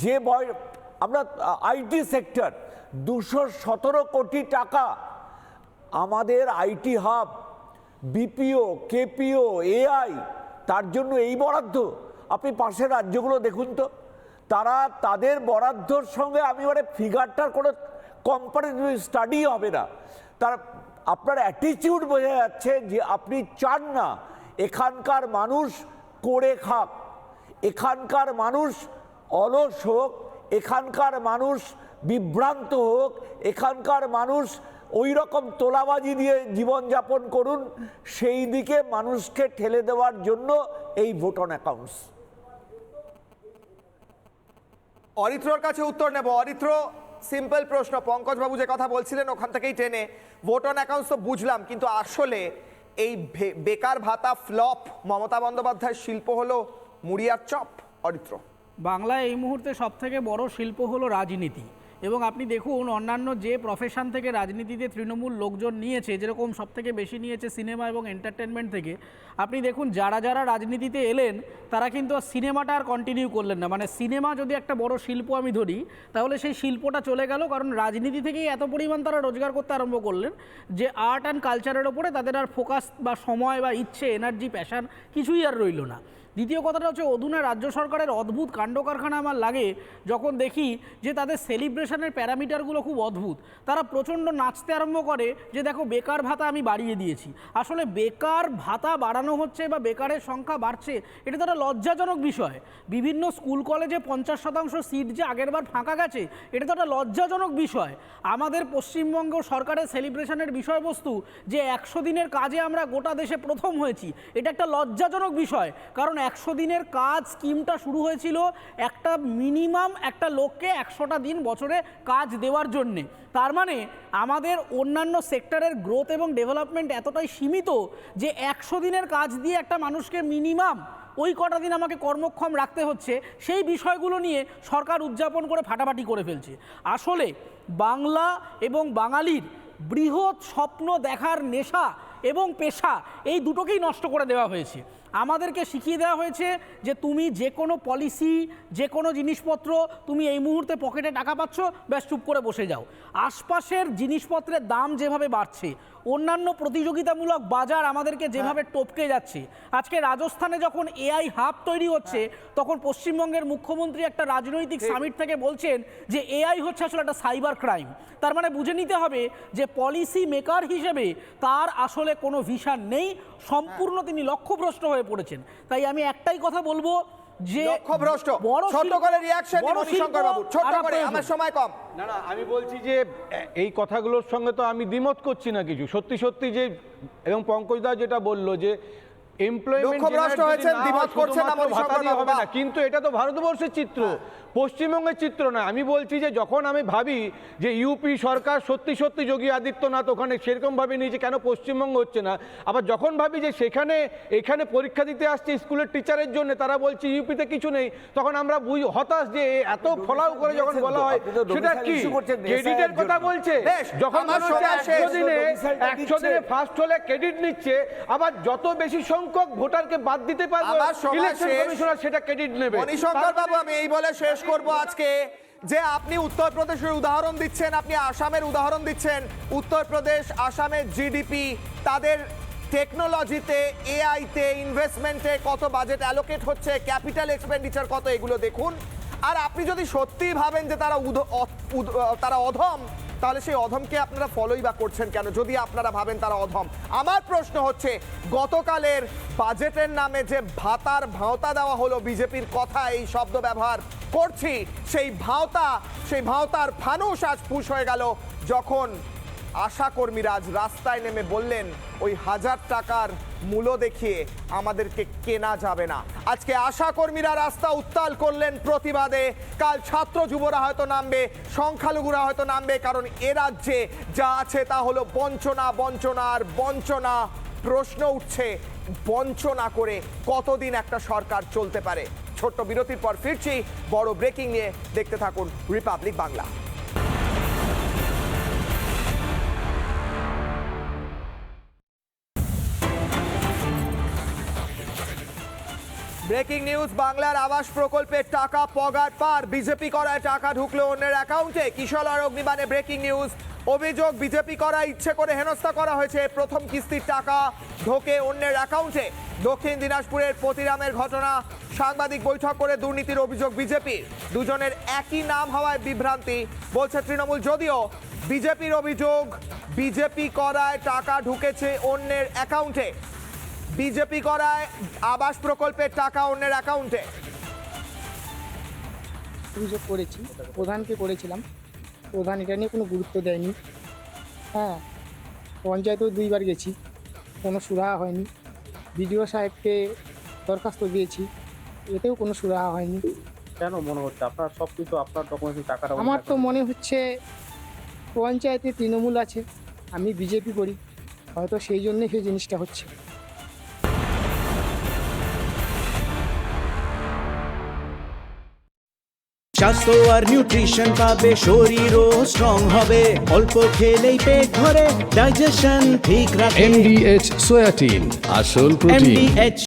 যে আমরা আইটি সেক্টর 217 কোটি টাকা, আমাদের আইটি হাব, বিপিও, কেপিও, এআই, তার জন্য এই বরাদ্দ। আপনি পাশের রাজ্যগুলো দেখুন তো, তারা তাদের বরাদ্দর সঙ্গে আমি ফিগারটার কোনো কম্পারেটিভ স্টাডি হবে না। তার আপনার অ্যাটিটিউড বোঝা যাচ্ছে যে আপনি চান না এখানকার মানুষ করে খাক, এখানকার মানুষ অলস হোক, এখানকার মানুষ বিভ্রান্ত হোক, এখানকার মানুষ ওই রকম তোলাবাজি দিয়ে জীবনযাপন করুন। সেই দিকে মানুষকে ঠেলে দেওয়ার জন্য এই ভোট অন অ্যাকাউন্টস। অরিত্রর কাছে উত্তর নেব। অরিত্র, সিম্পল প্রশ্ন, পঙ্কজ বাবু যে কথা বলছিলেন ওখান থেকেই টেনে, ভোট অন অ্যাকাউন্টস তো বুঝলাম, কিন্তু আসলে এই বেকার ভাতা ফ্লপ, মমতা বন্দ্যোপাধ্যায়ের শিল্প হলো মুড়ি আর চপ। অরিত্র, বাংলায় এই মুহূর্তে সবথেকে বড় শিল্প হলো রাজনীতি, এবং আপনি দেখুন অন্যান্য যে প্রফেশন থেকে রাজনীতিতে তৃণমূল লোকজন নিয়েছে, যেরকম সব থেকে বেশি নিয়েছে সিনেমা এবং এন্টারটেনমেন্ট থেকে, আপনি দেখুন যারা যারা রাজনীতিতে এলেন তারা কিন্তু সিনেমাটা আর কন্টিনিউ করলেন না। মানে সিনেমা যদি একটা বড় শিল্প আমি ধরি, তাহলে সেই শিল্পটা চলে গেল, কারণ রাজনীতি থেকেই এত পরিমাণ তারা রোজগার করতে আরম্ভ করলেন যে আর্ট অ্যান্ড কালচারের ওপরে তাদের আর ফোকাস বা সময় বা ইচ্ছে, এনার্জি, প্যাশন কিছুই আর রইল না। দ্বিতীয় কথাটা হচ্ছে অধুনা রাজ্য সরকারের অদ্ভুত কাণ্ড কারখানা আমার লাগে যখন দেখি যে তাদের সেলিব্রেশনের প্যারামিটারগুলো খুব অদ্ভুত। তারা প্রচণ্ড নাচতে আরম্ভ করে যে দেখো বেকার ভাতা আমি বাড়িয়ে দিয়েছি। আসলে বেকার ভাতা বাড়ানো হচ্ছে বা বেকারের সংখ্যা বাড়ছে, এটা তো একটা লজ্জাজনক বিষয়। বিভিন্ন স্কুল কলেজে 50% সিট যে আগেরবার ফাঁকা গেছে, এটা তো একটা লজ্জাজনক বিষয়। আমাদের পশ্চিমবঙ্গ সরকারের সেলিব্রেশনের বিষয়বস্তু যে 100 দিনের কাজে আমরা গোটা দেশে প্রথম হয়েছি, এটা একটা লজ্জাজনক বিষয়। কারণ 100 দিনের কাজ স্কিমটা শুরু হয়েছিল একটা মিনিমাম একটা লোককে 100টা দিন বছরে কাজ দেওয়ার জন্যে। তার মানে আমাদের অন্যান্য সেক্টরের গ্রোথ এবং ডেভেলপমেন্ট এতটাই সীমিত যে 100 দিনের কাজ দিয়ে একটা মানুষকে মিনিমাম ওই কটা দিন আমাকে কর্মক্ষম রাখতে হচ্ছে, সেই বিষয়গুলো নিয়ে সরকার উদযাপন করে ফাটাফাটি করে ফেলছে। আসলে বাংলা এবং বাঙালির বৃহৎ স্বপ্ন দেখার নেশা এবং পেশা, এই দুটোকেই নষ্ট করে দেওয়া হয়েছে। আমাদেরকে শিখিয়ে দেওয়া হয়েছে যে তুমি যে কোনো পলিসি, যে কোনো জিনিসপত্র, তুমি এই মুহূর্তে পকেটে টাকা পাচ্ছ, ব্যাস চুপ করে বসে যাও। আশপাশের জিনিসপত্রের দাম যেভাবে বাড়ছে, অন্যান্য প্রতিযোগিতামূলক বাজার আমাদেরকে যেভাবে টপকে যাচ্ছে, আজকে রাজস্থানে যখন এআই হাব তৈরি হচ্ছে, তখন পশ্চিমবঙ্গের মুখ্যমন্ত্রী একটা রাজনৈতিক সামিট থেকে বলছেন যে এআই হচ্ছে আসলে একটা সাইবার ক্রাইম। তার মানে বুঝে নিতে হবে যে পলিসি মেকার হিসেবে তার আসলে কোনো ভিশন নেই, সম্পূর্ণ তিনি লক্ষ্যভ্রষ্ট হয়ে পড়েছেন। তাই আমি একটাই কথা বলবো যে লক্ষ্যভ্রষ্ট, ছোট করে রিঅ্যাকশন মণিশঙ্কর বাবু, ছোট করে, আমার সময় কম। না আমি বলছি যে এই কথাগুলোর সঙ্গে তো আমি দ্বিমত করছি না কিছু। সত্যি সত্যি যে, এবং পঙ্কজদা যেটা বললো যে এমপ্লয়মেন্ট হবে না, কিন্তু এটা তো ভারতবর্ষের চিত্র, পশ্চিমবঙ্গের চিত্র না। আমি বলছি যে যখন আমি ভাবি যে ইউপি সরকার সত্যি সত্যি যোগী আদিত্যনাথ ওখানে সেরকম ভাবে নিয়েছে, কেন পশ্চিমবঙ্গ হচ্ছে না? আবার যখন ভাবি যে এখানে পরীক্ষা দিতে আসছে স্কুলের টিচারের জন্য, তারা বলছে ইউপিতে কিছু নেই, তখন আমরা হতাশ যে এত ফলাও করে যখন বলা হয় সেটা কি ক্রেডিটের কথা বলছে। যখন 100 দিনে ফার্স্ট হলে ক্রেডিট নিচ্ছে, আবার যত বেশি সংখ্যক ভোটারকে বাদ দিতে পারবে ইলেকশন কমিশনার সেটা ক্রেডিট নেবে। মণিশঙ্কর বাবু, আমি এই বলে শেষ করব আজকে যে আপনি উত্তরপ্রদেশের উদাহরণ দিচ্ছেন, আপনি আসামের উদাহরণ দিচ্ছেন। উত্তরপ্রদেশ, আসামের জিডিপি, তাদের টেকনোলজিতে, এআইতে, ইনভেস্টমেন্টে কত বাজেট অ্যালোকেট হচ্ছে, ক্যাপিটাল এক্সপেন্ডিচার কত, এগুলো দেখুন। আর আপনি যদি সত্যি ভাবেন যে তারা অধম, তাহলে সেই অধমকে আপনারা ফলোই বা করছেন কেন, যদি আপনারা ভাবেন তারা অধম? আমার প্রশ্ন হচ্ছে, গতকালের বাজেটের নামে যে ভাওতা দেওয়া হলো, বিজেপির কথা এই শব্দ ব্যবহার করছি, সেই ভাওতার ফানুস আজ ফুস হয়ে গেল যখন আশাকর্মীরা আজ রাস্তায় নেমে বললেন ওই 1000 টাকার মূল্য দেখিয়ে আমাদেরকে কেনা যাবে না। আজকে আশাকর্মীরা রাস্তা উত্তাল করলেন প্রতিবাদে, কাল ছাত্র যুবরা হয়তো নামবে, সংখ্যালঘুরা হয়তো নামবে, কারণ এ রাজ্যে যা আছে তা হলো বঞ্চনা, বঞ্চনা আর বঞ্চনা। প্রশ্ন উঠছে, বঞ্চনা করে কতদিন একটা সরকার চলতে পারে? ছোট্ট বিরতির পর ফিরছি বড় ব্রেকিং নিয়ে, দেখতে থাকুন রিপাবলিক বাংলা। ব্রেকিং নিউজ, বাংলার আবাস প্রকল্পের টাকা পগার পার, বিজেপি করায় টাকা ঢুকলো অন্যের অ্যাকাউন্টে। কিশোর অগ্নিবাণে ব্রেকিং নিউজ, অভিযোগ বিজেপি করা ইচ্ছে করে হেনস্থা করা হয়েছে, প্রথম কিস্তির টাকা ঢোকে অন্যের অ্যাকাউন্টে। দক্ষিণ দিনাজপুরের পতিরামের ঘটনা, সাংবাদিক বৈঠক করে দুর্নীতির অভিযোগ বিজেপির, দুজনের একই নাম হওয়ায় বিভ্রান্তি বলছে তৃণমূল। যদিও বিজেপির অভিযোগ বিজেপি করায় টাকা ঢুকেছে অন্যের অ্যাকাউন্টে, বিজেপি করায় আবাস প্রকল্পের টাকা অন্যের অ্যাকাউন্টে। অভিযোগ করেছি, প্রধানকে করেছিলাম, প্রধান এটা নিয়ে কোনো গুরুত্ব দেয়নি। হ্যাঁ, পঞ্চায়েতেও 2 বার গেছি, কোনো সুরাহা হয়নি। বিডিও সাহেবকে দরখাস্ত দিয়েছি, এতেও কোনো সুরাহা হয়নি। কেন মনে হচ্ছে আপনার সব কিছু আপনার ডকুমেন্টের টাকাটা? আমার তো মনে হচ্ছে পঞ্চায়েতে তৃণমূল আছে, আমি বিজেপি করি, হয়তো সেই জন্যই সেই জিনিসটা হচ্ছে। স্বাস্থ্য আর নিউট্রিশন পাবে, শরীরও স্ট্রং হবে, অল্প খেলেই পেট ভরে ডাইজেশন ঠিক রাখে। MDH সোয়াটিন, আসল প্রোটিন। MDH